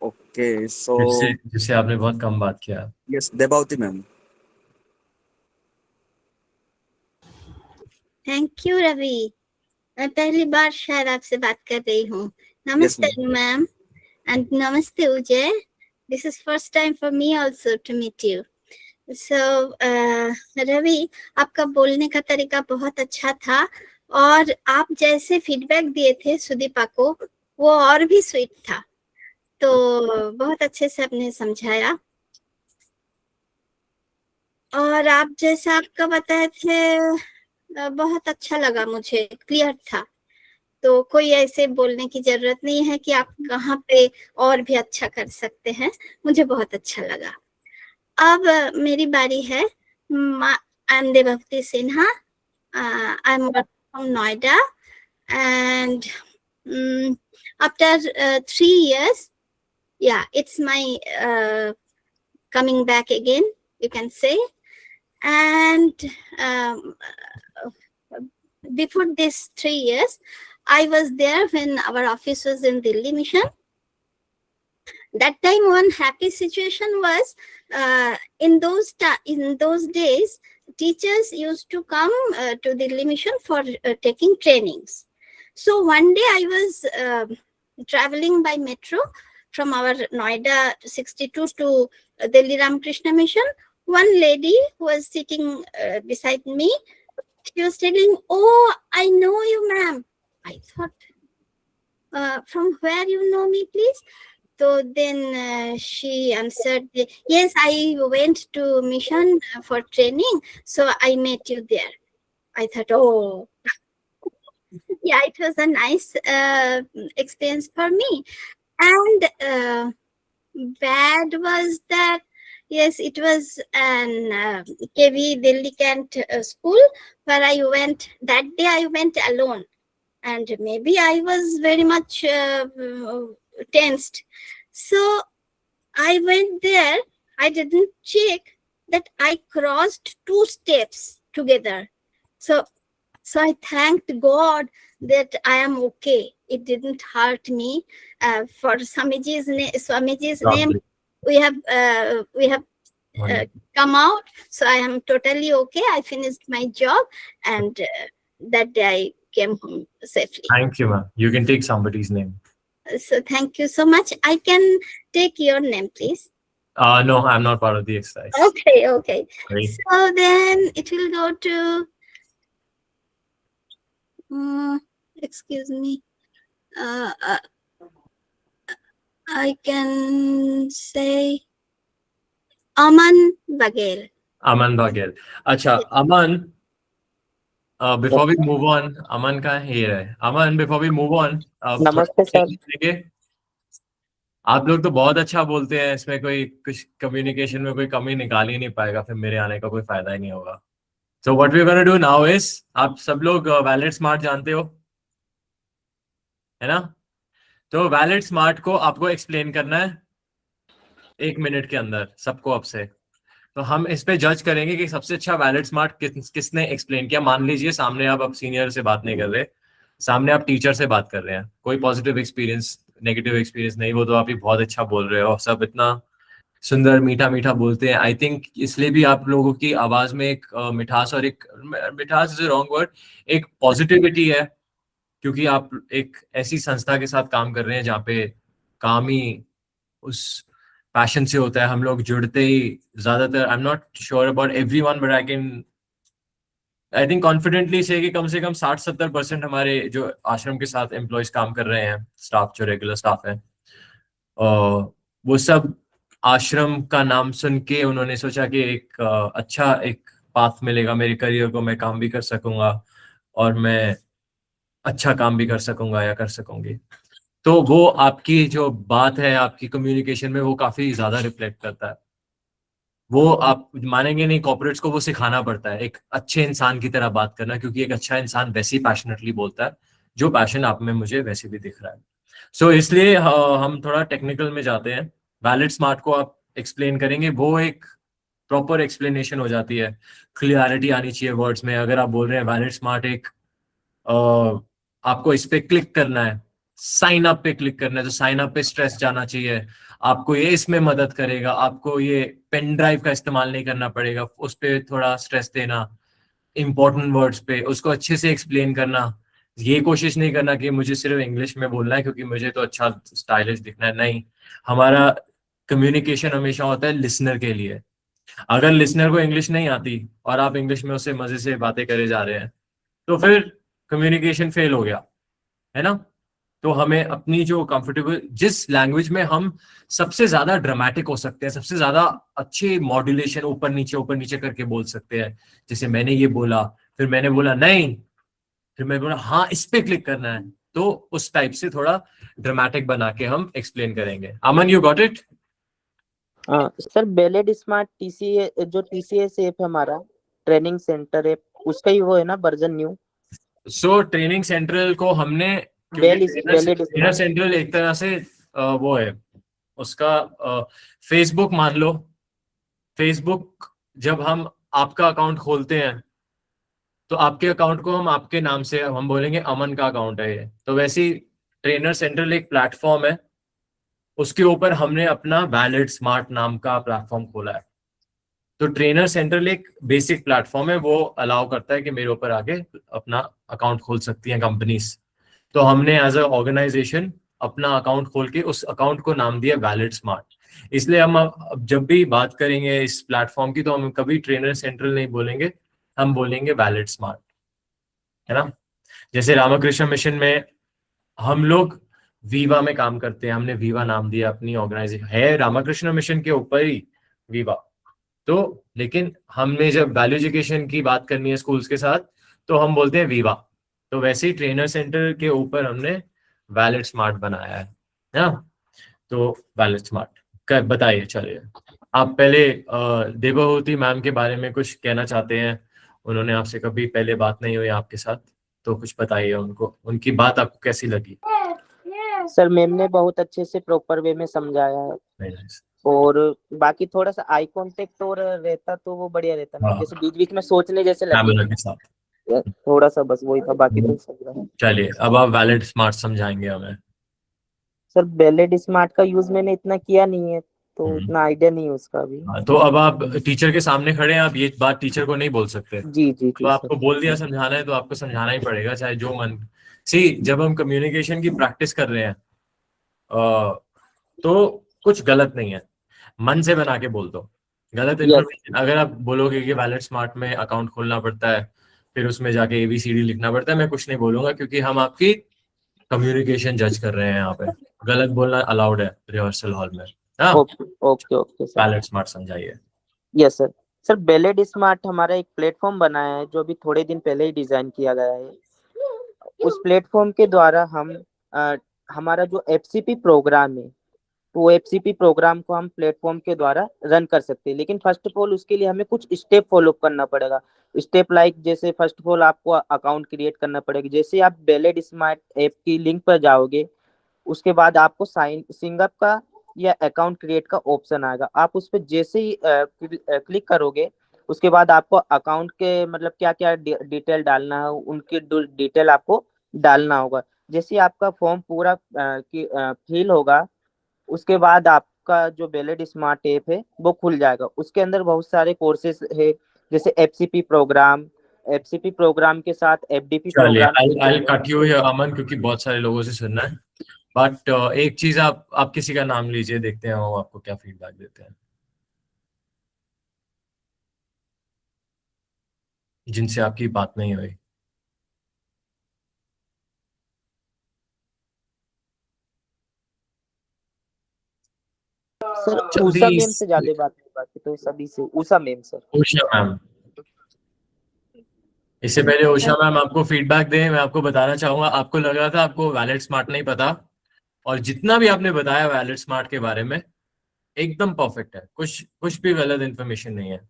ओके सो जिससे आपने बहुत कम बात किया। Yes, Debavati ma'am. Thank you Ravi, मैं पहली बार शायद आपसे बात कर रही हूँ। नमस्ते मैम एंड नमस्ते Ujay, this is first time for me also to meet you. So Ravi, आपका बोलने का तरीका बहुत अच्छा था और आप जैसे फीडबैक दिए थे सुदीपा को वो और भी स्वीट था, तो बहुत अच्छे से आपने समझाया। और आप जैसा आपका बताए थे बहुत अच्छा लगा मुझे, क्लियर था, तो कोई ऐसे बोलने की जरूरत नहीं है कि आप कहाँ पे और भी अच्छा कर सकते हैं। मुझे बहुत अच्छा लगा। अब मेरी बारी है। I am Devbhakti Sinha, I am from Noida and after 3 years, yeah, it's my coming back again, you can say. And before this 3 years, I was there when our office was in Delhi mission. That time one happy situation was in those days teachers used to come to Delhi mission for taking trainings. So one day I was traveling by metro from our Noida 62 to Delhi Ramakrishna mission. One lady who was sitting beside me, she was telling, "Oh, I know you, ma'am." I thought, from where you know me, please? So then she answered, "Yes, I went to mission for training, so I met you there." I thought, oh, yeah, it was a nice experience for me. And bad was that, yes, it was an KV Delhi Cant school where I went. That day I went alone, and maybe I was very much tensed. So I went there. I didn't check that I crossed 2 steps together. So I thanked God that I am okay. It didn't hurt me. For Swamiji's name, we have come out. So I am totally okay. I finished my job, and that day I came home safely. Thank you, ma'am. You can take somebody's name. So thank you so much. I can take your name, please. No, I'm not part of the exercise. Okay. Great. So then it will go to, excuse me. I can say Aman Bagel. Aman Bagel. अच्छा, Aman. Before we move on, Aman का here है. Aman, before we move on, नमस्ते sir. आप लोग तो बहुत अच्छा बोलते हैं, इसमें कोई कुछ कम्युनिकेशन में कोई कमी निकाल ही नहीं पाएगा, फिर मेरे आने का कोई फायदा ही नहीं होगा. So what we're going to do now is, आप सब लोग वैलिड स्मार्ट जानते हो, है ना? तो वैलिड स्मार्ट को आपको एक्सप्लेन करना है 1 मिनट के अंदर सबको अब से. तो हम इस पे जज करेंगे कि सबसे अच्छा वैलिड स्मार्ट किसने एक्सप्लेन किया. मान लीजिए सामने आप अब सीनियर से बात नहीं कर रहे, सामने आप टीचर से बात कर रहे हैं. कोई पॉजिटिव एक्सपीरियंस, नेगेटिव एक्सपीरियंस नहीं, वो तो आप ही बहुत अच्छा बोल रहे हो, सब इतना सुंदर मीठा मीठा बोलते हैं. आई थिंक इसलिए भी आप लोगों की आवाज में एक मिठास, और एक मिठास इज रॉन्ग वर्ड, एक पॉजिटिविटी है, क्योंकि आप एक ऐसी संस्था के साथ काम कर रहे हैं जहाँ पे काम ही उस पैशन से होता है. हम लोग जुड़ते ही ज्यादातर, I am not sure about everyone, but I can I think confidently से कि कम 60-70% हमारे जो आश्रम के साथ एम्प्लॉयज काम कर रहे हैं, स्टाफ जो रेगुलर स्टाफ है, वो सब आश्रम का नाम सुन के उन्होंने सोचा कि एक अच्छा एक पाथ मिलेगा मेरे करियर को, मैं काम भी कर सकूंगा और मैं अच्छा काम भी कर सकूंगा या कर सकूंगी। तो वो आपकी जो बात है, आपकी कम्युनिकेशन में वो काफी ज्यादा रिफ्लेक्ट करता है। वो आप मानेंगे नहीं, कॉर्पोरेट्स को वो सिखाना पड़ता है एक अच्छे इंसान की तरह बात करना, क्योंकि एक अच्छा इंसान वैसे ही पैशनेटली बोलता है, जो पैशन आप में मुझे वैसे भी दिख रहा है। सो इसलिए हम थोड़ा टेक्निकल में जाते हैं। वैलिड स्मार्ट को आप एक्सप्लेन करेंगे, वो एक प्रॉपर एक्सप्लेनेशन हो जाती है, क्लियरिटी आनी चाहिए वर्ड्स में। अगर आप बोल रहे हैं वैलिड स्मार्ट एक आपको इस पे क्लिक करना है, साइन अप पे क्लिक करना है, तो साइन अप पे स्ट्रेस जाना चाहिए, आपको ये इसमें मदद करेगा, आपको ये पेन ड्राइव का इस्तेमाल नहीं करना पड़ेगा, उस पे थोड़ा स्ट्रेस देना, इंपॉर्टेंट वर्ड्स पे उसको अच्छे से एक्सप्लेन करना। ये कोशिश नहीं करना कि मुझे सिर्फ इंग्लिश में बोलना है क्योंकि मुझे तो अच्छा स्टाइलिश दिखना है, नहीं। हमारा कम्युनिकेशन हमेशा होता है लिसनर के लिए। अगर लिसनर को इंग्लिश नहीं आती और आप इंग्लिश में उससे मजे से बातें करे जा रहे हैं, तो फिर कम्युनिकेशन फेल हो गया, है ना। तो हमें अपनी जो कंफर्टेबल, जिस लैंग्वेज में हम सबसे ज्यादा ड्रामेटिक हो सकते हैं, सबसे ज्यादा अच्छे मॉड्यूलेशन ऊपर नीचे करके बोल सकते हैं, जैसे मैंने ये बोला, फिर मैंने बोला नहीं, फिर मैं बोला हाँ इस पे क्लिक करना है, तो उस टाइप से थोड़ा ड्रामेटिक बना के हम एक्सप्लेन करेंगे। Aman, you got it? Sir valid smart TCA जो टीसीएस ऐप है हमारा, ट्रेनिंग सेंटर ऐप, उसका ही वो है ना version new? So training central को हमने, वैलिड ट्रेनर सेंट्रल एक तरह से वो है उसका फेसबुक मान लो। फेसबुक जब हम आपका अकाउंट खोलते हैं तो आपके अकाउंट को हम आपके नाम से हम बोलेंगे अमन का अकाउंट है ये, तो वैसे ही ट्रेनर सेंट्रल एक प्लेटफॉर्म है, उसके ऊपर हमने अपना वैलिड स्मार्ट नाम का प्लेटफॉर्म खोला है। तो ट्रेनर सेंट्रल एक बेसिक प्लेटफॉर्म है, वो अलाउ करता है कि मेरे ऊपर आगे अपना अकाउंट खोल सकती हैं कंपनीज। तो हमने एज अ ऑर्गेनाइजेशन अपना अकाउंट खोल के उस अकाउंट को नाम दिया वैलिड स्मार्ट। इसलिए हम अब जब भी बात करेंगे इस प्लेटफॉर्म की, तो हम कभी ट्रेनर सेंट्रल नहीं बोलेंगे, हम बोलेंगे वैलिड स्मार्ट, है ना। जैसे रामकृष्ण मिशन में हम लोग वीवा में काम करते हैं, हमने वीवा नाम दिया, अपनी ऑर्गेनाइजेशन है रामकृष्ण मिशन के ऊपर ही वीवा। तो लेकिन हमने जब वैल्यू एजुकेशन की बात करनी है स्कूल्स के साथ, तो हम बोलते हैं वीवा। तो वैसे ही ट्रेनर सेंटर के ऊपर हमने वैलिड स्मार्ट बनाया है ना। तो वैलिड स्मार्ट बताइए, चलिए आप पहले देवहूति मैम के बारे में कुछ कहना चाहते हैं। उन्होंने आपसे कभी पहले बात नहीं हुई आपके साथ, तो कुछ बताइए उनको, उनकी बात आपको कैसी लगी? सर मैम ने बहुत अच्छे से प्रॉपर वे में समझाया है, और बाकी थोड़ा सा आई कांटेक्ट और रहता तो वो बढ़िया रहता ना, जैसे बीच बीच में सोचने जैसे लगता, थोड़ा सा बस वही था, बाकी तो सब रहा। चलिए अब आप वैलिड स्मार्ट समझाएंगे हमें। सर वैलिड स्मार्ट का यूज मैंने इतना किया नहीं है, तो इतना आइडिया नहीं है उसका अभी। तो अब आप टीचर के सामने खड़े हैं, आप ये बात टीचर को नहीं बोल सकते। जी जी तो आपको बोल दिया समझाना है, तो आपको समझाना ही पड़ेगा, चाहे जो मन सी। जब हम कम्युनिकेशन की प्रैक्टिस कर रहे हैं तो कुछ गलत नहीं है, मन से बना के बोल दो। गलत इन्फॉर्मेशन अगर आप बोलोगे कि वैलिड स्मार्ट में अकाउंट खोलना पड़ता है, फिर उसमें जाके ABCD लिखना पड़ता है, मैं कुछ नहीं बोलूंगा, क्योंकि हम आपकी कम्युनिकेशन जज कर रहे हैं यहाँ पे। गलत बोलना अलाउड है रिहर्सल हॉल में। Okay okay sir. Valid smart समझाइए। Yes sir. Sir valid smart हमारा एक प्लेटफॉर्म बनाया है, जो अभी थोड़े दिन पहले ही डिजाइन किया गया है। उस प्लेटफॉर्म के द्वारा हम हमारा जो FCP प्रोग्राम है, तो वो FCP प्रोग्राम को हम प्लेटफॉर्म के द्वारा रन कर सकते हैं। लेकिन फर्स्ट ऑफ ऑल उसके लिए हमें कुछ स्टेप फॉलो करना पड़ेगा। स्टेप लाइक जैसे फर्स्ट ऑफ ऑल आपको अकाउंट क्रिएट करना पड़ेगा। जैसे आप वैलिड स्मार्ट ऐप की लिंक पर जाओगे, उसके बाद आपको सिंग अप का या अकाउंट क्रिएट का ऑप्शन आएगा। आप उस पर जैसे ही क्लिक करोगे, उसके बाद आपको अकाउंट के मतलब क्या क्या डिटेल डालना है, उनकी डिटेल आपको डालना होगा। जैसे ही आपका फॉर्म पूरा फिल होगा, उसके बाद आपका जो वैलिड स्मार्ट ऐप है वो खुल जाएगा। उसके अंदर बहुत सारे कोर्सेज है, जैसे FCP प्रोग्राम के साथ FDP programme. I'll cut you here, Aman, क्योंकि बहुत सारे लोगों से सुनना है। बट एक चीज, आप किसी का नाम लीजिए, देखते हैं वो आपको क्या फीडबैक देते हैं। जिनसे आपकी बात नहीं हुई? सर जल्दी उषा मैम से ज्यादा बात नहीं पाती, तो सभी से Usha ma'am sir. Usha ma'am, इससे पहले उषा मैम आपको फीडबैक दें, मैं आपको बताना चाहूंगा, आपको लग रहा था आपको वैलिड स्मार्ट नहीं पता, और जितना भी आपने बताया वैलिड स्मार्ट के बारे में एकदम परफेक्ट है, कुछ कुछ भी गलत इन्फॉर्मेशन नहीं है,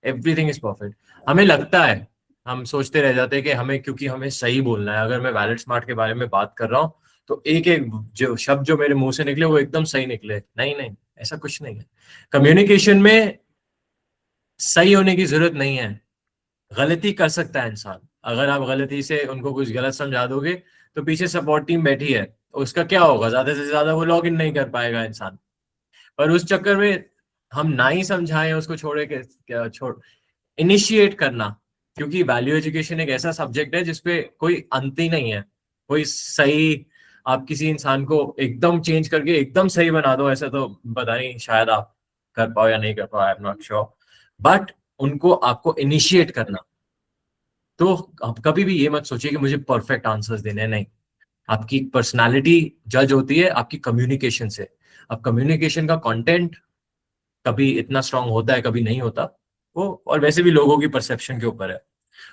एवरीथिंग इज परफेक्ट। हमें लगता है, हम सोचते रह जाते हैं कि हमें, क्योंकि हमें सही बोलना है, अगर मैं वैलिड स्मार्ट के बारे में बात कर रहा हूँ तो एक एक जो शब्द जो मेरे मुंह से निकले वो एकदम सही निकले। नहीं नहीं, ऐसा कुछ नहीं है। कम्युनिकेशन में सही होने की जरूरत नहीं है, गलती कर सकता है इंसान। अगर आप गलती से उनको कुछ गलत समझा दोगे तो पीछे सपोर्ट टीम बैठी है, उसका क्या होगा, ज्यादा से ज्यादा वो लॉग इन नहीं कर पाएगा इंसान। पर उस चक्कर में हम ना ही समझाएं उसको, छोड़े के छोड़ इनिशिएट करना, क्योंकि वैल्यू एजुकेशन एक ऐसा सब्जेक्ट है जिसपे कोई अंत ही नहीं है। कोई सही, आप किसी इंसान को एकदम चेंज करके एकदम सही बना दो, ऐसा तो पता नहीं, शायद आप कर पाओ या नहीं कर पाओ, I am not sure, but उनको आपको इनिशिएट करना। तो आप कभी भी ये मत सोचिए कि मुझे परफेक्ट आंसर्स देने हैं, नहीं। आपकी पर्सनालिटी जज होती है आपकी कम्युनिकेशन से। अब कम्युनिकेशन का कंटेंट कभी इतना स्ट्रांग होता है, कभी नहीं होता, वो और वैसे भी लोगों की परसेप्शन के ऊपर है।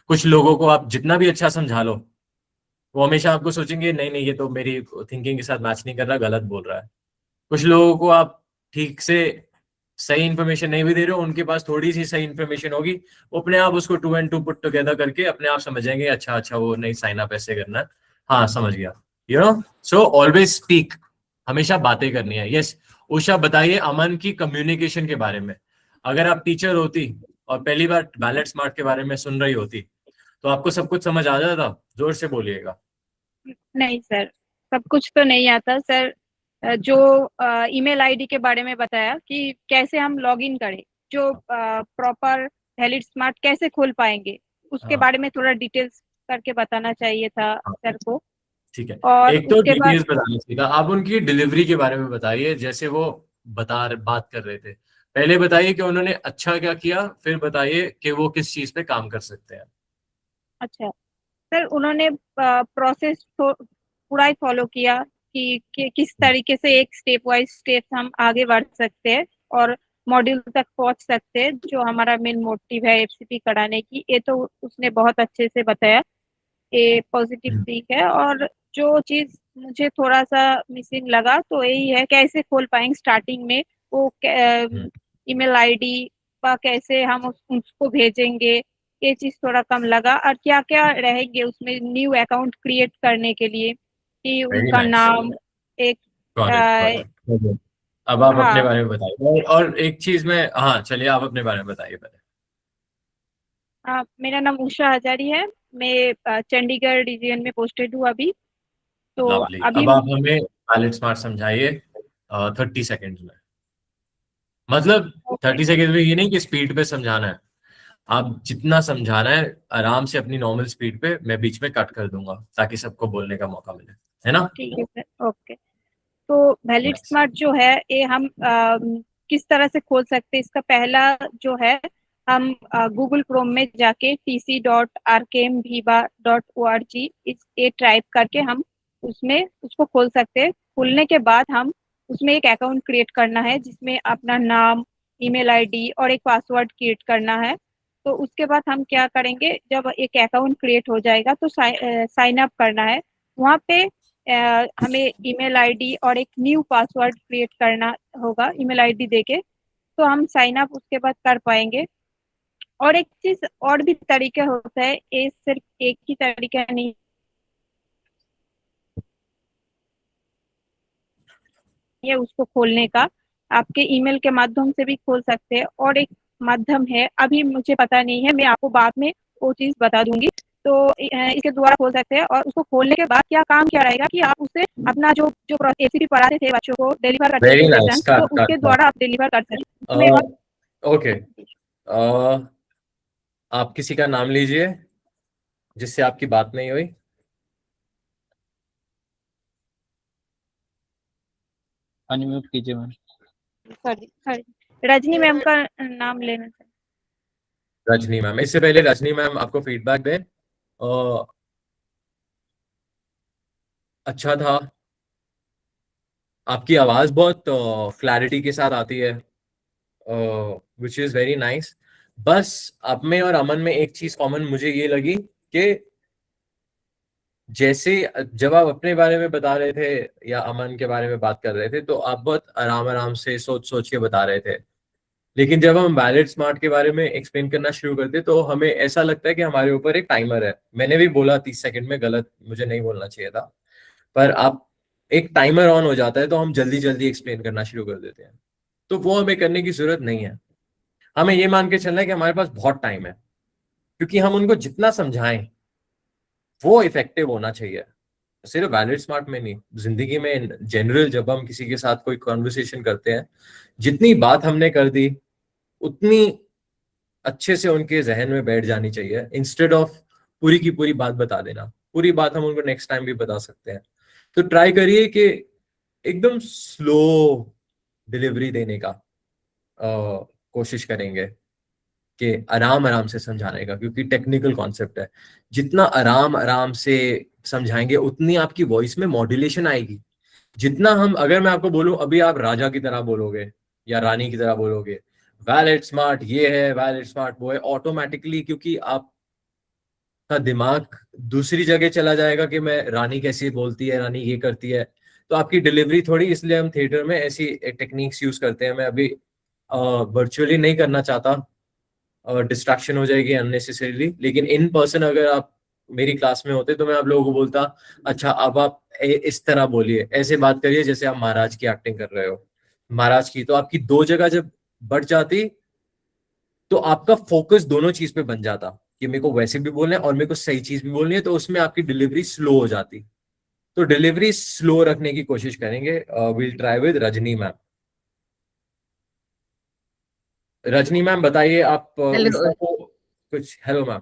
कुछ लोगों को आप जितना भी अच्छा समझा लो, वो हमेशा आपको सोचेंगे नहीं नहीं, ये तो मेरी थिंकिंग के साथ मैच नहीं कर रहा, गलत बोल रहा है। कुछ लोगों को आप ठीक से सही इन्फॉर्मेशन नहीं भी दे रहे हो, उनके पास थोड़ी सी सही इन्फॉर्मेशन होगी, वो अपने आप उसको 2 and 2 पुट टुगेदर करके अपने आप समझेंगे, अच्छा अच्छा वो नहीं, साइन अप ऐसे करना है, हाँ समझ गया। You know, so always speak, हमेशा बातें करनी है। यस उषा, बताइए अमन की कम्युनिकेशन के बारे में। अगर आप टीचर होती और पहली बार बैलेट स्मार्ट के बारे में सुन रही होती तो आपको सब कुछ समझ आ जाता? जोर से बोलिएगा। नहीं सर, सब कुछ तो नहीं आता सर। जो ईमेल आईडी के बारे में बताया कि कैसे हम लॉगिन करें, जो प्रॉपर वैलिड स्मार्ट कैसे खोल पाएंगे, उसके हाँ बारे में थोड़ा डिटेल्स करके बताना चाहिए था हाँ, सर को। ठीक है। और एक तो उसके बाद डिटेल्स बताना चाहिए था, आप उनकी डिलीवरी के बारे में बताइए, जैसे वो बात कर रहे थे। पहले बताइए कि उन्होंने अच्छा क्या किया, फिर बताइए कि वो किस चीज पे काम कर सकते हैं। अच्छा सर, उन्होंने प्रोसेस पूरा ही फॉलो किया कि किस तरीके से एक स्टेप वाइज स्टेप हम आगे बढ़ सकते हैं और मॉड्यूल तक पहुंच सकते हैं, जो हमारा मेन मोटिव है एफसीपी कराने की। ये तो उसने बहुत अच्छे से बताया, ये पॉजिटिव सीख है। और जो चीज मुझे थोड़ा सा मिसिंग लगा तो यही है, कैसे खोल पाएंगे स्टार्टिंग में वो ईमेल आईडी का, कैसे हम उसको भेजेंगे, ये चीज थोड़ा कम लगा। और क्या क्या रहेंगे उसमें न्यू अकाउंट क्रिएट करने के लिए, कि वेरी उनका नाइस, नाम एक गॉट इट गॉट इट। अब आप अपने हाँ बारे में बताइए, और एक चीज में, हाँ चलिए आप अपने बारे में बताइए पहले। मेरा नाम उषा हजारी है। मैं चंडीगढ़ रीजियन में पोस्टेड हूँ अभी। तो लवली, अभी अब आप हमें बैलेट स्मार्ट समझाइए 30 सेकेंड में। मतलब 30 सेकेंड में ये नहीं कि स्पीड पे समझाना है, आप जितना समझाना है आराम से अपनी नॉर्मल स्पीड पे, मैं बीच में कट कर दूंगा ताकि सबको बोलने का मौका मिले, है ना? ठीक है सर, ओके। तो वैलिड Nice. स्मार्ट जो है ये हम किस तरह से खोल सकते हैं, इसका पहला जो है, हम गूगल क्रोम में जाके tc.rkmviva.org इस ये टाइप करके हम उसमें उसको खोल सकते हैं। खोलने के बाद हम उसमें एक अकाउंट क्रिएट करना है, जिसमें अपना नाम, ईमेल आईडी और एक पासवर्ड क्रिएट करना है। तो उसके बाद हम क्या करेंगे, जब एक अकाउंट क्रिएट हो जाएगा तो साइन अप करना है। वहाँ पे हमें ईमेल आईडी और एक न्यू पासवर्ड क्रिएट करना होगा ईमेल आईडी देके, तो हम साइन अप उसके बाद कर पाएंगे। और एक चीज और भी तरीका होता है, ये सिर्फ एक ही तरीका नहीं है उसको खोलने का, आपके ईमेल के माध्यम से भी खोल सकते हैं। और एक माध्यम है, अभी मुझे पता नहीं है, मैं आपको बाद में वो चीज बता दूंगी। तो इसके द्वारा खोल सकते हैं। और उसको खोलने के बाद क्या काम क्या रहेगा कि आप उससे अपना जो जो एसीपी पढ़ाते थे बच्चों को, डिलीवर करते थे वेरी सेशन, नाइस, तो कट उसके कट कट। द्वारा आप डिलीवर कर सकते हैं उसमें। और ओके, आप किसी का नाम लीजिए जिससे आपकी बात नहीं हुई। अनम्यूट कीजिए ma'am. Sorry sorry, Rajni ma'am का नाम लेना था। रजनी मैम, इससे पहले रजनी मैम आपको फीडबैक दें, अच्छा था, आपकी आवाज बहुत क्लैरिटी के साथ आती है, विच इज वेरी नाइस। बस आप में और अमन में एक चीज कॉमन मुझे ये लगी कि जैसे जब आप अपने बारे में बता रहे थे या अमन के बारे में बात कर रहे थे, तो आप बहुत आराम आराम से सोच सोच के बता रहे थे, लेकिन जब हम वैलिड स्मार्ट के बारे में एक्सप्लेन करना शुरू करते तो हमें ऐसा लगता है कि हमारे ऊपर एक टाइमर है। मैंने भी बोला 30 सेकंड में, गलत, मुझे नहीं बोलना चाहिए था, पर आप एक टाइमर ऑन हो जाता है तो हम जल्दी जल्दी एक्सप्लेन करना शुरू कर देते हैं। तो वो हमें करने की जरूरत नहीं है। हमें ये मान के चलना है कि हमारे पास बहुत टाइम है, क्योंकि हम उनको जितना समझाएं वो इफेक्टिव होना चाहिए, सिर्फ वैलिड स्मार्ट में नहीं, जिंदगी में जनरल जब हम किसी के साथ कोई कॉन्वर्सेशन करते हैं, जितनी बात हमने कर दी उतनी अच्छे से उनके जहन में बैठ जानी चाहिए, इंस्टेड ऑफ पूरी की पूरी बात बता देना। पूरी बात हम उनको नेक्स्ट टाइम भी बता सकते हैं। तो ट्राई करिए कि एकदम स्लो डिलीवरी देने का कोशिश करेंगे, कि आराम आराम से समझाने का, क्योंकि टेक्निकल कॉन्सेप्ट है। जितना आराम आराम से समझाएंगे उतनी आपकी वॉइस में मॉड्यूलेशन आएगी। जितना हम, अगर मैं आपको बोलूं अभी आप राजा की तरह बोलोगे या रानी की तरह बोलोगे, वैलिड स्मार्ट ये है, वैलिड स्मार्ट वो है, ऑटोमेटिकली क्योंकि आपका दिमाग दूसरी जगह चला जाएगा कि मैं रानी कैसी बोलती है, रानी ये करती है, तो आपकी डिलीवरी थोड़ी, इसलिए हम थिएटर में ऐसी टेक्निक्स यूज करते हैं। मैं अभी वर्चुअली नहीं करना चाहता, डिस्ट्रैक्शन हो जाएगी अननेसेसरीली, लेकिन इन पर्सन अगर आप मेरी क्लास में होते तो मैं आप लोगों को बोलता, अच्छा अब आप इस तरह बोलिए, ऐसे बात करिए जैसे आप महाराज की एक्टिंग कर रहे हो, महाराज की। तो आपकी दो जगह जब बढ़ जाती तो आपका फोकस दोनों चीज पे बन जाता, कि मेरे को वैसे भी बोलना है और मेरे को सही चीज भी बोलनी है, तो उसमें आपकी डिलीवरी स्लो हो जाती। तो डिलीवरी स्लो रखने की कोशिश करेंगे। Will try with Rajni ma'am. Rajni ma'am बताइए आप उषा को कुछ। Hello ma'am.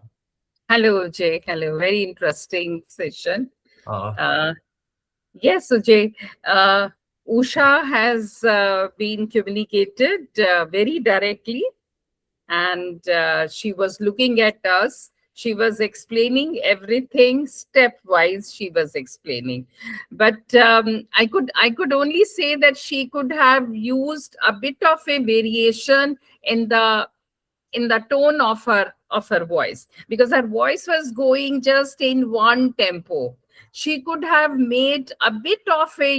Hello, Jay. Hello. Very interesting session. Yes, Jay. Usha has been communicated very directly, and she was looking at us. She was explaining everything stepwise. She was explaining, but I could only say that she could have used a bit of a variation in the tone of her voice, because her voice was going just in one tempo. She could have made a bit of a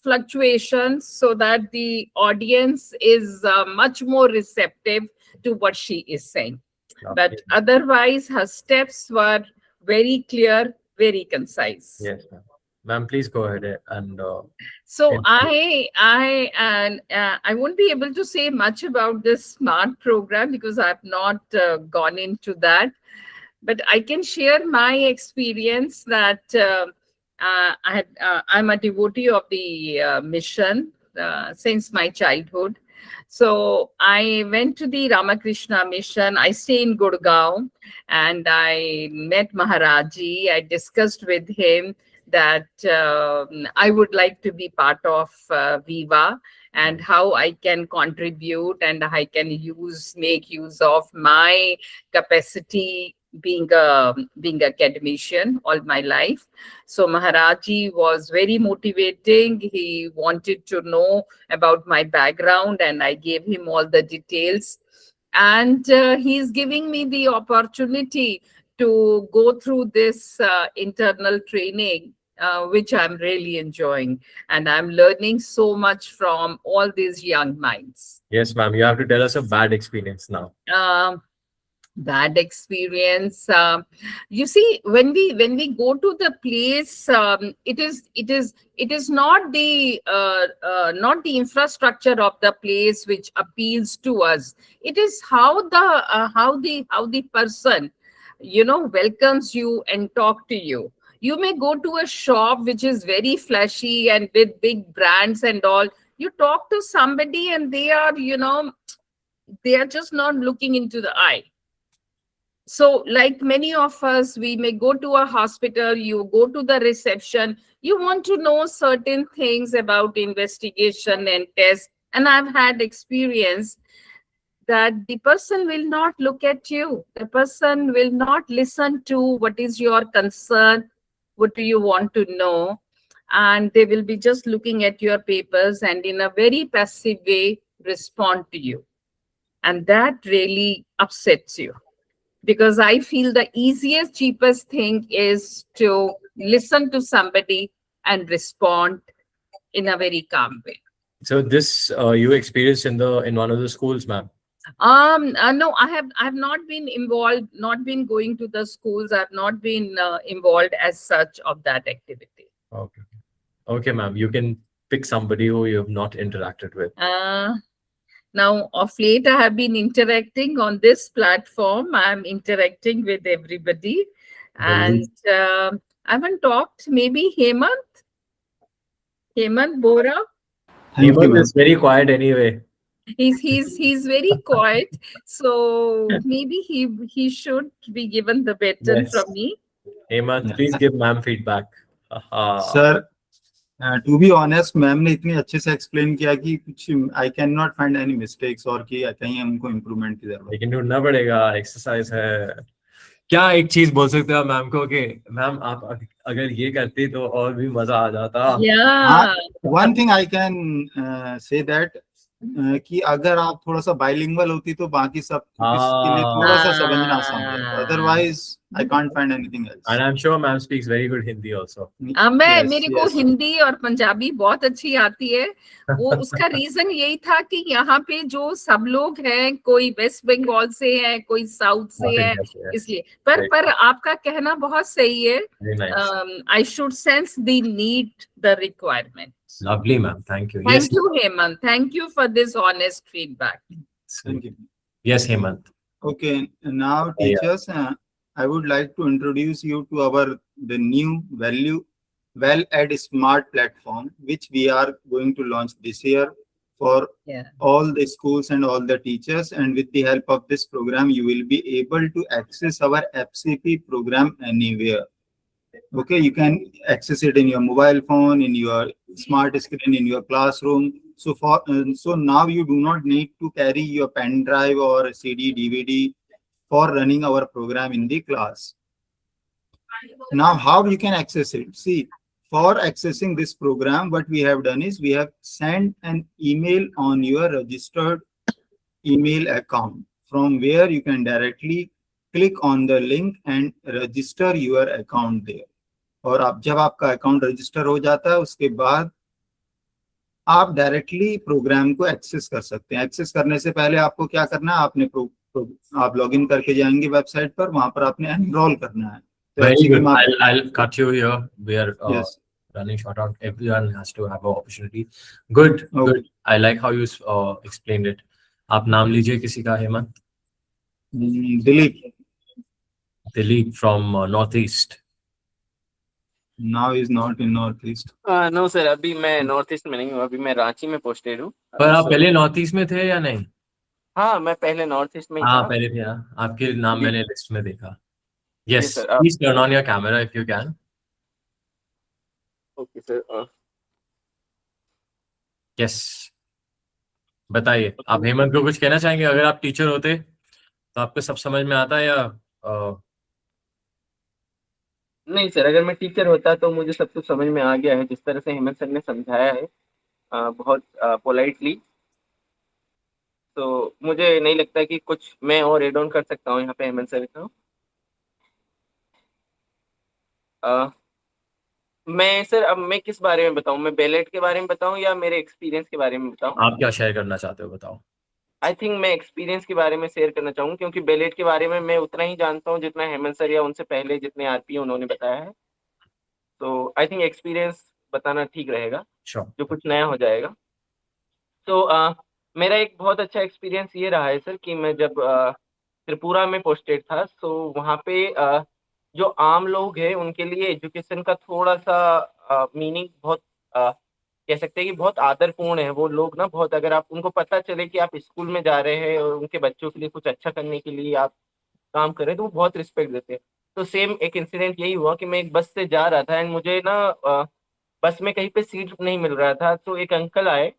fluctuation so that the audience is much more receptive to what she is saying. Okay. But otherwise her steps were very clear, very concise. Yes, ma'am. Ma'am, please go ahead and so I won't be able to say much about this SMART program because I've not gone into that, but I can share my experience that I'm a devotee of the mission since my childhood. So I went to the Ramakrishna mission. I stay in Gurgaon, and I met Maharaji. I discussed with him that I would like to be part of Viva, and how I can contribute and I can make use of my capacity being a academician all my life. So Maharaji was very motivating. He wanted to know about my background, and I gave him all the details. And he's giving me the opportunity to go through this internal training, which I'm really enjoying. And I'm learning so much from all these young minds. Yes, ma'am. You have to tell us a bad experience now. Bad experience. You see, when we go to the place, it is not the infrastructure of the place which appeals to us. It is how the person welcomes you and talk to you. You may go to a shop which is very flashy and with big brands and all. You talk to somebody and they are just not looking into the eye. So like many of us, we may go to a hospital, you go to the reception, you want to know certain things about investigation and tests. And I've had experience that the person will not look at you. The person will not listen to what is your concern, what do you want to know, and they will be just looking at your papers and in a very passive way respond to you. And that really upsets you, because I feel the easiest, cheapest thing is to listen to somebody and respond in a very calm way. So this you experienced in one of the schools, ma'am? No, I have not been involved, not been going to the schools. I've not been involved as such of that activity. Okay. Okay, ma'am. You can pick somebody who you have not interacted with. Now, of late, I have been interacting on this platform. I'm interacting with everybody. And I haven't talked, maybe Hemant Bora. Hemant is very quiet anyway. He's very quiet. So maybe he should be given the baton from me. Hemant, please give ma'am feedback. Sir to be honest ma'am ने इतनी अच्छे से explain किया कि कुछ I can not find any mistakes और कि कहीं हमको इम्प्रूवमेंट की जरूरत है। लेकिन ढूंढना पड़ेगा, एक्सरसाइज है। क्या एक चीज बोल सकते हो मैम को कि मैम आप अगर ये करती तो और भी मजा आ जाता? One thing I can say that कि अगर आप थोड़ा सा बाइलिंगुअल होती तो बाकी सब के लिए थोड़ा सा समझना आसान है, otherwise I can't find anything else. And I'm sure ma'am speaks very good Hindi also. मेरे को हिंदी और पंजाबी बहुत अच्छी आती है। वो उसका रीजन यही था कि यहाँ पे जो सब लोग हैं, कोई वेस्ट बंगाल से है, कोई साउथ से है, इसलिए। पर आपका कहना बहुत सही है। I should sense the need, the requirement. Lovely, ma'am. Thank you. Thank you, Hemant. Thank you for this honest feedback. Thank you. Yes, Hemant. Okay, now teachers, I would like to introduce you to the new Well-Ed Smart platform, which we are going to launch this year for all the schools and all the teachers. And with the help of this program, you will be able to access our FCP program anywhere. Okay, you can access it in your mobile phone, in your smart screen, in your classroom. So now you do not need to carry your pen drive or CD, DVD for running our program in the class. Now, how you can access it? See, for accessing this program, what we have done is we have sent an email on your registered email account, from where you can directly click on the link and register your account there. और आप जब आपका account register हो जाता है, उसके बाद आप डायरेक्टली प्रोग्राम को एक्सेस कर सकते हैं। एक्सेस करने से पहले आपको क्या करना है, आप लॉगिन करके जाएंगे वेबसाइट पर, वहां पर आपने एनरोल करना है। Very good. I'll cut you here. We are running short on. Everyone has to have an opportunity. Good. Good. I like how you explained it. आप नाम लीजिए किसी का, Hemant? Dilip from Northeast. Now is not in Northeast. No sir, अभी मैं north east में नहीं हूँ, अभी मैं रांची में पोस्टेड हूँ। पर आप पहले नॉर्थ ईस्ट में थे या नहीं? हाँ, मैं पहले नॉर्थ ईस्ट में ही था। पहले थे ना, आपके नाम मैंने लिस्ट में देखा। Yes, please turn on your camera if you can. Okay sir. Yes. बताइए, आप हेमंत को कुछ कहना चाहेंगे? अगर आप टीचर होते तो आपको सब समझ में आता है या नहीं सर, अगर मैं टीचर होता तो मुझे सब कुछ समझ में आ गया है। जिस तरह से हेमंत सर ने समझाया है बहुत पोलाइटली, तो मुझे नहीं लगता कि कुछ मैं और एड ऑन कर सकता हूँ यहाँ पे हेमंत सर का। मैं सर अब मैं किस बारे में बताऊँ, मैं बेलेट के बारे में बताऊँ या मेरे एक्सपीरियंस के बारे में बताऊँ? आप क्या शेयर करना चाहते हो, बताओ। आई थिंक मैं एक्सपीरियंस के बारे में शेयर करना चाहूँगा, क्योंकि बेलेट के बारे में मैं उतना ही जानता हूँ जितना हेमंत सर या उनसे पहले जितने आरपी उन्होंने बताया है। तो आई थिंक एक्सपीरियंस बताना ठीक रहेगा, जो कुछ नया हो जाएगा। तो मेरा एक बहुत अच्छा एक्सपीरियंस ये रहा है सर कि मैं जब त्रिपुरा में पोस्टेड था, तो वहाँ पे जो आम लोग हैं उनके लिए एजुकेशन का थोड़ा सा मीनिंग बहुत कह सकते हैं कि बहुत आदरपूर्ण है। वो लोग ना बहुत, अगर आप उनको पता चले कि आप स्कूल में जा रहे हैं और उनके बच्चों के लिए कुछ अच्छा करने के लिए आप काम कर रहे हैं, तो वो बहुत रिस्पेक्ट देते हैं। तो सेम एक इंसिडेंट यही हुआ कि मैं एक बस से जा रहा था एंड मुझे ना बस में कहीं पे सीट नहीं मिल रहा था। तो एक अंकल आए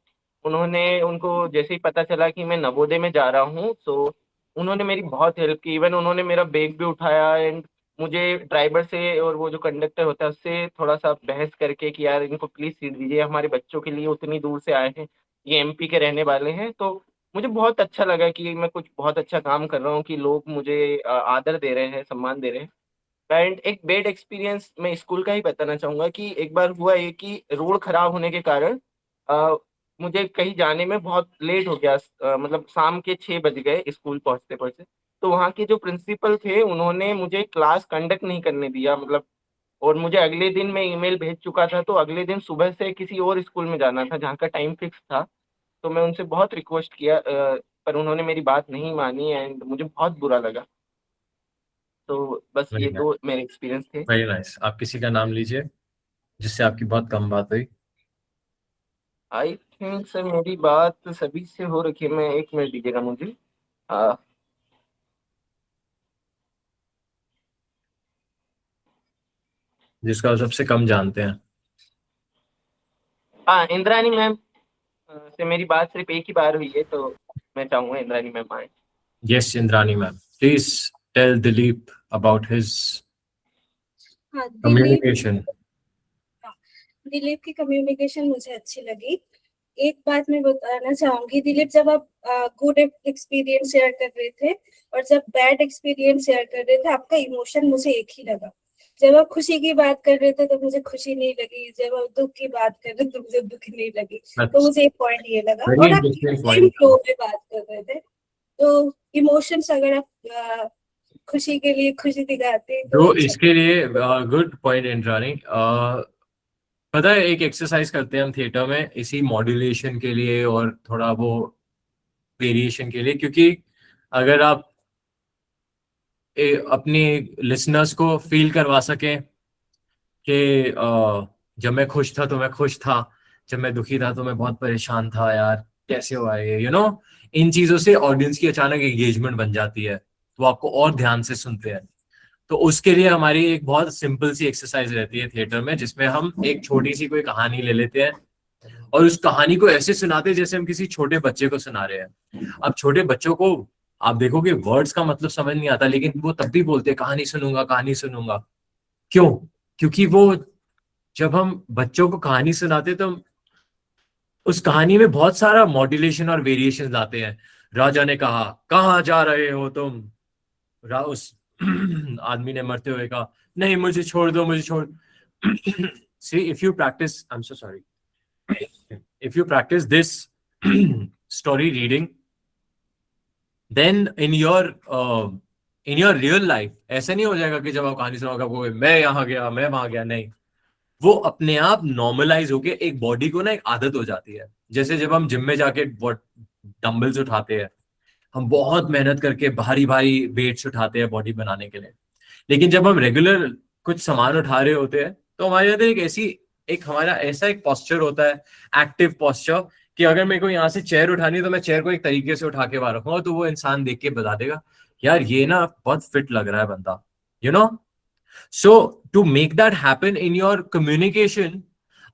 उनको जैसे ही पता चला कि मैं नवोदय में जा रहा हूँ, तो उन्होंने मेरी बहुत हेल्प की। इवन उन्होंने मेरा बैग भी उठाया एंड मुझे ड्राइवर से और वो जो कंडक्टर होता है उससे थोड़ा सा बहस करके कि यार इनको प्लीज सीट दीजिए, हमारे बच्चों के लिए उतनी दूर से आए हैं, ये एमपी के रहने वाले हैं। तो मुझे बहुत अच्छा लगा कि मैं कुछ बहुत अच्छा काम कर रहा हूँ, कि लोग मुझे आदर दे रहे हैं, सम्मान दे रहे हैं। एंड एक बैड एक्सपीरियंस मैं स्कूल का ही बताना चाहूंगा कि एक बार हुआ ये कि रोड खराब होने के कारण मुझे कहीं जाने में बहुत लेट हो गया। मतलब शाम के 6 बज गए स्कूल पहुंचते पहुंचते। तो वहाँ के जो प्रिंसिपल थे उन्होंने मुझे क्लास कंडक्ट नहीं करने दिया, मतलब। और मुझे अगले दिन मैं ईमेल भेज चुका था, तो अगले दिन सुबह से किसी और स्कूल में जाना था जहाँ का टाइम फिक्स था। तो मैं उनसे बहुत रिक्वेस्ट किया, पर उन्होंने मेरी बात नहीं मानी एंड मुझे बहुत बुरा लगा। तो बस ये वेरी नाइस, दो मेरे एक्सपीरियंस थे। Very nice. आप किसी का नाम लीजिए जिससे आपकी बहुत कम बात हुई। आई थिंक सर मेरी बात सभी से हो रखी है। मैं 1 मिनट दीजिएगा मुझे। आ, जिसको आप सबसे कम जानते हैं। इंद्रानी मैम से मेरी बात सिर्फ एक ही बार हुई है, तो मैं चाहूंगा इंद्रानी मैम आए। Yes, Indrani ma'am. Please tell Dilip about his हाँ, दिलीप communication. दिलीप की कम्युनिकेशन मुझे अच्छी लगी। एक बात मैं बताना चाहूंगी, दिलीप जब आप गुड एक्सपीरियंस शेयर कर रहे थे और जब बैड एक्सपीरियंस शेयर कर रहे थे, आपका इमोशन मुझे एक ही लगा। जब आप खुशी की बात कर रहे थे तो मुझे खुशी नहीं लगी, जब आप दुख की बात कर रहे थे तो मुझे दुख नहीं लगी। तो मुझे एक पॉइंट ये लगा। Very और आप interesting सेम point. फ्लो में बात कर रहे थे, तो इमोशंस अगर आप खुशी के लिए खुशी दिखाते हैं तो तो अच्छा। इसके लिए गुड पॉइंट इंद्रानी। पता है एक एक्सरसाइज करते हैं हम थिएटर में इसी मॉड्यूलेशन के लिए और थोड़ा वो वेरिएशन के लिए, क्योंकि अगर आप अपनी लिसनर्स को फील करवा सकें कि जब मैं खुश था तो मैं खुश था, जब मैं दुखी था तो मैं बहुत परेशान था, यार कैसे हुआ ये, इन चीजों से ऑडियंस की अचानक एंगेजमेंट बन जाती है, वो आपको और ध्यान से सुनते हैं। तो उसके लिए हमारी एक बहुत सिंपल सी एक्सरसाइज रहती है थिएटर में, जिसमें हम एक छोटी सी कोई कहानी ले लेते हैं और उस कहानी को ऐसे सुनाते हैं जैसे हम किसी छोटे बच्चे को सुना रहे हैं। अब छोटे बच्चों को आप देखोगे वर्ड्स का मतलब समझ नहीं आता, लेकिन वो तब भी बोलते हैं कहानी सुनूंगा, कहानी सुनूंगा। क्यों? क्योंकि वो जब हम बच्चों को कहानी सुनाते तो उस कहानी में बहुत सारा मॉड्यूलेशन और वेरिएशन लाते हैं। राजा ने कहा कहाँ जा रहे हो तुम, उस आदमी ने मरते हुए कहा नहीं मुझे छोड़ दो, मुझे छोड़। See if you practice, I am so sorry, if you practice this story reading, then in your real life ऐसा नहीं हो जाएगा कि जब आप कहानी सुनाओगे आपको मैं यहाँ गया मैं वहां गया, नहीं। वो अपने आप नॉर्मलाइज होके एक बॉडी को ना एक आदत हो जाती है। जैसे जब हम जिम में जाके डंबल्स उठाते हैं, हम बहुत मेहनत करके भारी भारी वेट्स उठाते हैं बॉडी बनाने के लिए, लेकिन जब हम रेगुलर कुछ सामान उठा रहे होते हैं तो हमारे अंदर हमारा ऐसा एक पॉस्चर होता है, एक्टिव पॉस्चर, कि अगर मेरे को यहाँ से चेयर उठानी है तो मैं चेयर को एक तरीके से उठा के वहां रखूंगा, तो वो इंसान देख के बता देगा यार ये ना बहुत फिट लग रहा है बंदा, so to make that happen in your communication,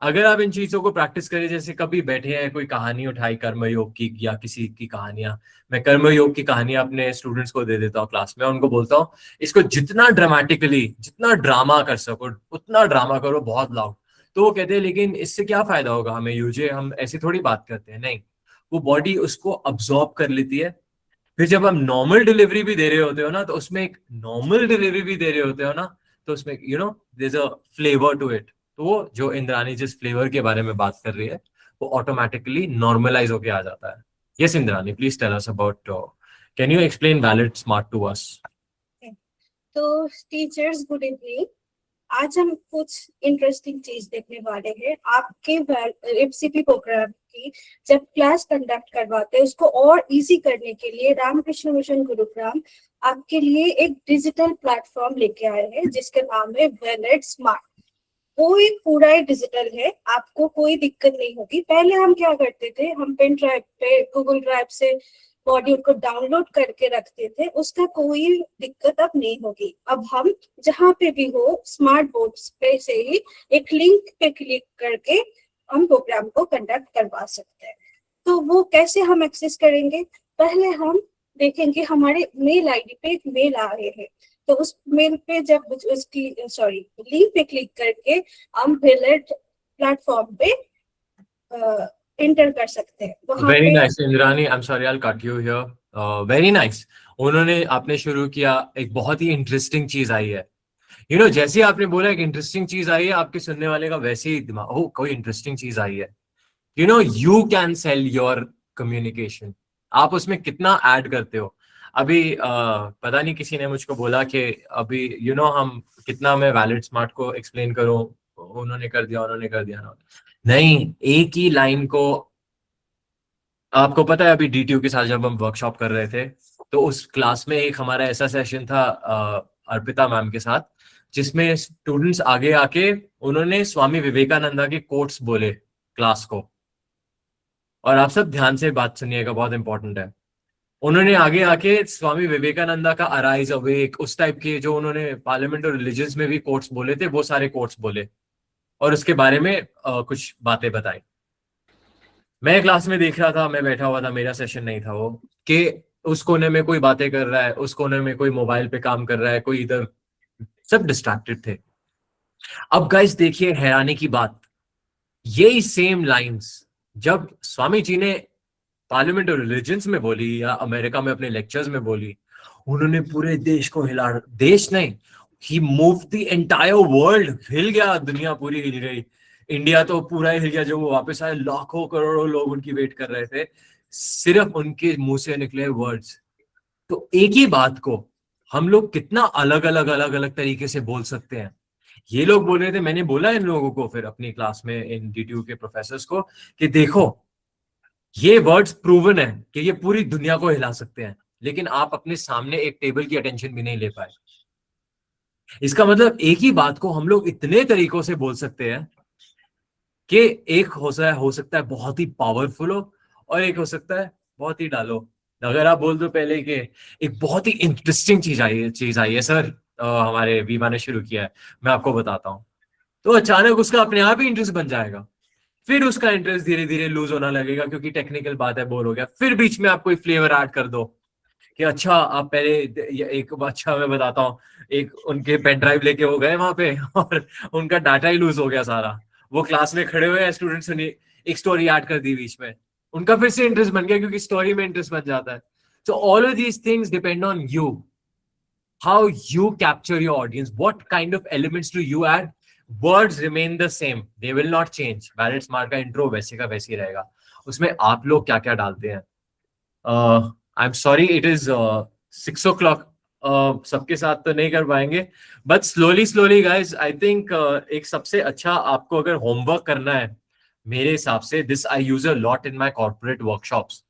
अगर आप इन चीजों को प्रैक्टिस करें, जैसे कभी बैठे हैं कोई कहानी उठाई कर्मयोग की या किसी की कहानियां, मैं कर्मयोग की कहानियां अपने स्टूडेंट्स को दे देता हूँ क्लास में, उनको बोलता हूँ इसको जितना ड्रामेटिकली जितना ड्रामा कर सको उतना ड्रामा करो, बहुत लाउड। तो वो कहते हैं लेकिन इससे क्या फायदा होगा हमें यूजे, हम ऐसी थोड़ी बात करते हैं, नहीं, वो बॉडी उसको अब्सॉर्ब कर लेती है। फिर जब हम नॉर्मल डिलीवरी भी दे रहे होते हो ना, तो उसमें एक नॉर्मल डिलीवरी भी दे रहे होते हो ना, तो उसमें there is a flavour to it. तो वो जो इंद्रानी जिस फ्लेवर के बारे में बात कर रही है वो ऑटोमेटिकली नॉर्मलाइज होके आ जाता है। Yes Indrani, please tell us about, can you explain valid smart to us? तो टीचर्स गुड इवनिंग। आज हम कुछ इंटरेस्टिंग चीज देखने वाले हैं। आपके एफसीपी प्रोग्राम की जब क्लास कंडक्ट करवाते हैं उसको और इजी करने के लिए रामकृष्ण मिशन गुरुग्राम आपके लिए एक डिजिटल प्लेटफॉर्म लेके आए हैं जिसका नाम है वैलिड स्मार्ट। वो एक पूरा ही डिजिटल है, आपको कोई दिक्कत नहीं होगी। पहले हम क्या करते थे, हम पेन ड्राइव पे गूगल ड्राइव से मॉड्यूल को डाउनलोड करके रखते थे, उसका कोई दिक्कत अब नहीं होगी। अब हम जहाँ पे भी हो स्मार्ट बोर्ड पे से ही एक लिंक पे क्लिक करके हम प्रोग्राम को कंडक्ट करवा सकते हैं। तो वो कैसे हम एक्सेस करेंगे? पहले हम देखेंगे हमारे मेल आईडी पे एक मेल आ रहे हैं, तो उस मेल पे जब उसकी लिंक पे क्लिक करके हम वेलेट प्लेटफॉर्म पे एंटर कर सकते हैं। वहां वेरी पे nice Indrani, I am sorry I will cut you here. Very nice. उन्होंने आपने शुरू किया, एक बहुत ही इंटरेस्टिंग चीज आई है। यू नो, जैसे आपने बोला एक इंटरेस्टिंग चीज आई है, आपके सुनने वाले का वैसे ही दिमाग, ओ कोई इंटरेस्टिंग चीज आई है। You know, you can sell your communication. आप उसमें कितना ऐड करते हो। अभी पता नहीं किसी ने मुझको बोला कि अभी यू नो हम कितना, मैं वैलिड स्मार्ट को एक्सप्लेन करूं, उन्होंने कर दिया उन्होंने कर दिया। नहीं, एक ही लाइन को, आपको पता है अभी DTU के साथ जब हम वर्कशॉप कर रहे थे, तो उस क्लास में एक हमारा ऐसा सेशन था अर्पिता मैम के साथ, जिसमें स्टूडेंट्स आगे आके उन्होंने स्वामी विवेकानंदा के कोट्स बोले क्लास को। और आप सब ध्यान से बात सुनिएगा, बहुत इंपॉर्टेंट है। उन्होंने आगे आके स्वामी विवेकानंदा का अराइज अवेक, उस टाइप के जो उन्होंने पार्लियामेंट और रिलीजन्स में भी कोट्स बोले थे, वो सारे कोट्स बोले और उसके बारे में कुछ बातें बताई। मैं क्लास में देख रहा था, मैं बैठा हुआ था, मेरा सेशन नहीं था वो, कि उस कोने में कोई बातें कर रहा है, उस कोने में कोई मोबाइल पे काम कर रहा है, कोई इधर, सब डिस्ट्रैक्टेड थे। अब गाइस देखिए हैरानी की बात, यही सेम लाइंस जब स्वामी जी ने पार्लियामेंट और रिलीजन्स में बोली या अमेरिका में अपने लेक्चर्स में बोली, उन्होंने पूरे देश को हिला, देश नहीं, ही मूव द एंटायर वर्ल्ड, हिल गया, दुनिया पूरी हिल गई। इंडिया तो पूरा हिल गया, जो वो वापस आए, लाखों करोड़ों लोग उनकी वेट कर रहे थे, सिर्फ उनके मुंह से निकले वर्ड्स। तो एक ही बात को हम लोग कितना अलग अलग तरीके से बोल सकते हैं। ये लोग बोल रहे थे, मैंने बोला इन लोगों को फिर अपनी क्लास में, इन DTU के प्रोफेसर्स को, कि देखो ये वर्ड्स प्रूवन है कि ये पूरी दुनिया को हिला सकते हैं, लेकिन आप अपने सामने एक टेबल की अटेंशन भी नहीं ले पाए। इसका मतलब एक ही बात को हम लोग इतने तरीकों से बोल सकते हैं कि एक हो सकता है बहुत ही पावरफुल हो, और एक हो सकता है बहुत ही डालो। अगर आप बोल दो पहले कि एक बहुत ही इंटरेस्टिंग चीज आई है सर, हमारे वीमा ने शुरू किया है, मैं आपको बताता हूँ, तो अचानक उसका अपने आप ही इंटरेस्ट बन जाएगा। फिर उसका इंटरेस्ट धीरे धीरे लूज होना लगेगा, क्योंकि टेक्निकल बात है, बोर हो गया। फिर बीच में आप कोई फ्लेवर ऐड कर दो कि अच्छा आप पहले एक, अच्छा मैं बताता हूँ, एक उनके पेन ड्राइव लेके वो गए वहां पे और उनका डाटा ही लूज हो गया सारा। वो क्लास में खड़े हुए हैं स्टूडेंट्स ने एक स्टोरी ऐड कर दी बीच में, उनका फिर से इंटरेस्ट बन गया, क्योंकि स्टोरी में इंटरेस्ट बन जाता है। So all of these things depend on you, how you capture your audience, what kind of elements do you add. Words remain the same, they will not change. Valid smart का intro वैसे का वैसे ही रहेगा, उसमें आप लोग क्या क्या डालते हैं। I am sorry, it is 6 o'clock, सबके साथ तो नहीं कर पाएंगे, but slowly guys, I think एक सबसे अच्छा आपको अगर होमवर्क करना है, मेरे हिसाब से, this I use a lot in my corporate workshops,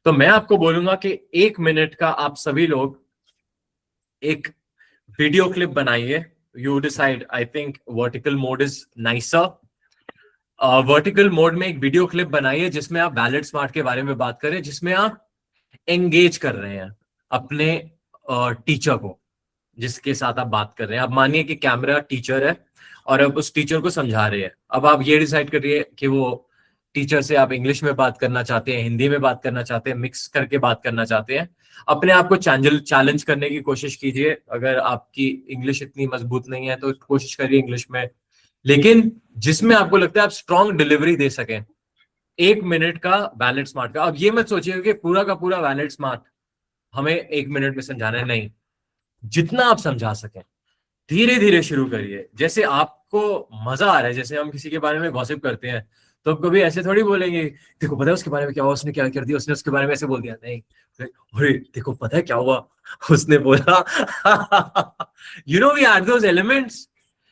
तो मैं आपको बोलूंगा कि 1 मिनट का आप सभी लोग एक वीडियो क्लिप बनाइए। You decide, I think vertical mode is nicer. Vertical mode में एक वीडियो क्लिप बनाइए जिसमें आप वैलिड स्मार्ट के बारे में बात करें, जिसमें आप एंगेज कर रहे हैं अपने टीचर को, जिसके साथ आप बात कर रहे हैं। आप मानिए कि कैमरा टीचर है और अब उस टीचर को समझा रहे हैं। अब आप ये डिसाइड करिए कि वो टीचर से आप इंग्लिश में बात करना चाहते हैं, हिंदी में बात करना चाहते हैं, मिक्स करके बात करना चाहते हैं। अपने आप को चैलेंज करने की कोशिश कीजिए। अगर आपकी इंग्लिश इतनी मजबूत नहीं है तो कोशिश करिए इंग्लिश में, लेकिन जिसमें आपको लगता है आप स्ट्रॉन्ग डिलीवरी दे सकें। 1 मिनट का वैलिड स्मार्ट का। अब ये मत सोचिए कि पूरा का पूरा वैलिड स्मार्ट हमें 1 मिनट में समझाना है, नहीं, जितना आप समझा सकें धीरे धीरे शुरू करिए। जैसे आपको मजा आ रहा है, जैसे हम किसी के बारे में गॉसिप करते हैं तो कभी ऐसे थोड़ी बोलेंगे, देखो पता है उसके बारे में क्या हुआ, उसने क्या कर दिया, उसने उसके बारे में ऐसे बोल दिया, नहीं, अरे देखो पता है क्या हुआ, उसने बोला you know, we add those elements,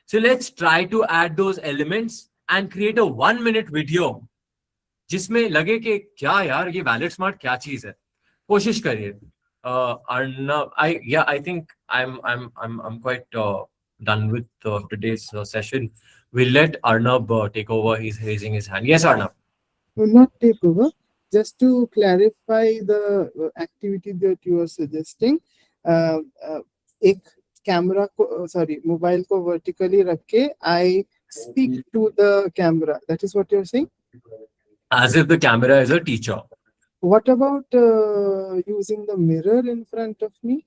so let's try to add those elements and create a 1 minute video जिसमें लगे कि क्या यार ये वैलिड स्मार्ट क्या चीज है। कोशिश करिए। Arnav, I think I'm quite done with today's session. We'll let Arnav take over. He's raising his hand. Yes, Arnav. Not take over. Just to clarify the activity that you are suggesting, एक camera को, sorry, mobile को vertically रख के I speak to the camera. That is what you are saying? as if the camera is a teacher. What about using the mirror in front of me?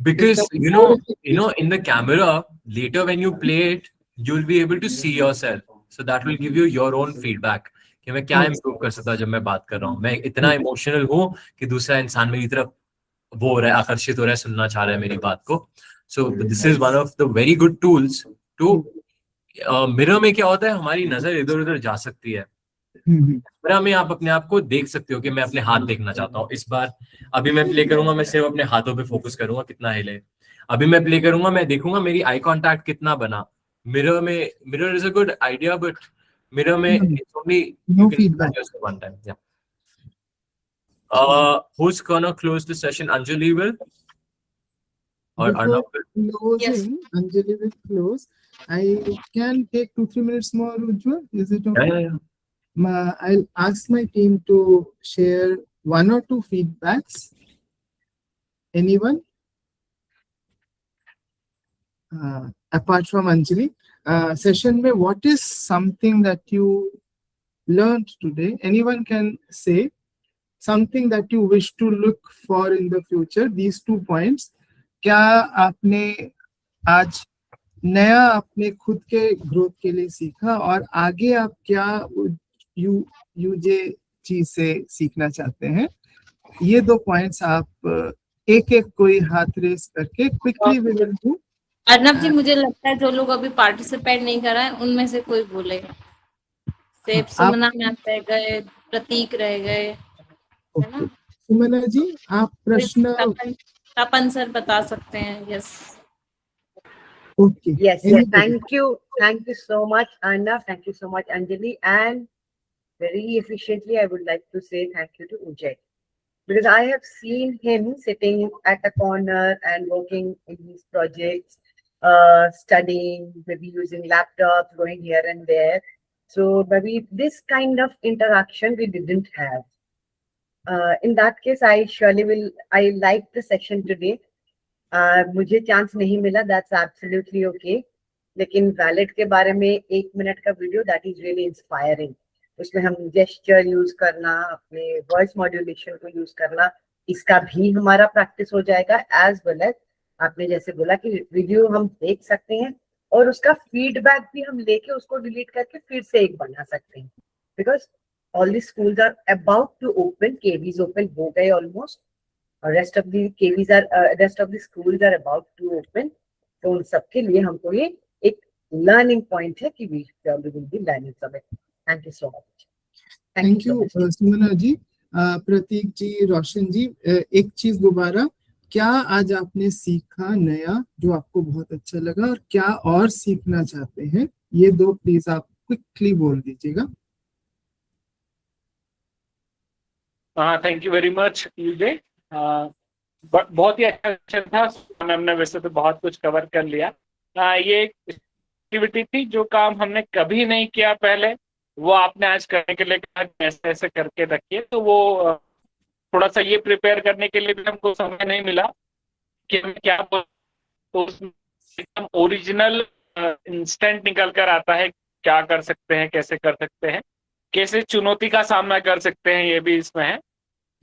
Because that you more know, in the camera, later when you play it, you'll be able to see yourself. So that will give you your own feedback कि मैं क्या improve कर सकता जब मैं बात कर रहा हूँ. मैं इतना emotional हूँ कि दूसरा इंसान मेरी तरफ वो हो रहा है, आकर्षित हो रहा है, सुनना चाह रहा है मेरी बात को. So this is one of the very good tools to mirror में क्या होता है, हमारी नजर इधर उधर जा सकती है. मिरर में आप अपने आप को देख सकते हो कि मैं अपने हाथ देखना चाहता हूँ. इस बार अभी मैं प्ले करूंगा, मैं सिर्फ अपने हाथों पे फोकस करूंगा कितना हिले. अभी मैं प्ले करूंगा, मैं देखूंगा मेरी आई कांटेक्ट कितना बना. मिरर में, mirror is a good idea, but mirror में it's only no feedback. just one time. Yeah. Who's gonna close the session? Anjali will, or Before Arnav will? closing, Anjali will close. I can take 2-3 minutes more, Ujjwal. Is it okay? Yeah. I'll ask my team to share 1 or 2 feedbacks. Anyone? Apart from Anjali, session mein, what is something that you learned today? Anyone can say something that you wish to look for in the future. These 2 points. क्या आपने आज नया अपने खुद के growth के लिए सीखा और आगे आप क्या यूजे चीज से सीखना चाहते हैं? ये 2 पॉइंट्स आप एक कोई हाथ रेस करके क्विकली विल डू. अर्नब जी, मुझे लगता है जो लोग अभी पार्टिसिपेट नहीं कर रहे हैं उनमें से कोई बोलेगा. सिर्फ सुमना मैम रह गए, प्रतीक रह गए, है ना? सुमना जी, आप प्रश्न तपन सर बता सकते हैं. Yes. Okay. Yes. Thank you so much, Anna. Thank you so much, Anjali. And very efficiently, I would like to say thank you to Ujay, because I have seen him sitting at a corner and working in his projects, studying, maybe using laptops, going here and there. So maybe this kind of interaction we didn't have. In that case, I like the session today. मुझे chance नहीं मिला, that's absolutely okay. लेकिन wallet के बारे में 1 minute का video, that is really inspiring. उसमें हम जेस्चर यूज करना, अपने वॉइस मॉड्यूलेशन को यूज करना, इसका भी हमारा प्रैक्टिस हो जाएगा. एज वेल एज आपने जैसे बोला कि वीडियो हम देख सकते हैं और उसका फीडबैक भी हम लेके उसको डिलीट करके फिर से एक बना सकते हैं. Because all the schools are about to open, KVs open हो गए almost, rest of the schools are about to open. तो उन सबके लिए हमको ये एक learning point है कि we will be learning from it. Thank you so much. Thank you, Sumana जी. प्रतीक जी, रोशन जी, एक चीज दोबारा, क्या आज आपने सीखा नया जो आपको बहुत अच्छा लगा और क्या और सीखना चाहते हैं? ये 2 प्लीज आप क्विकली बोल दीजिएगा. Thank you very much UJ. बहुत ही अच्छा सेशन था. मैम ने वैसे तो बहुत कुछ कवर कर लिया. ये एक एक्टिविटी थी जो काम हमने कभी नहीं किया पहले, वो आपने आज करने के लिए कहा ऐसे ऐसे करके रखिए. तो वो थोड़ा सा ये प्रिपेयर करने के लिए भी हमको समय नहीं मिला कि हम क्या बोल, तो उसमें एकदम ओरिजिनल इंस्टेंट निकल कर आता है. क्या कर सकते हैं, कैसे कर सकते हैं, कैसे चुनौती का सामना कर सकते हैं, ये भी इसमें है.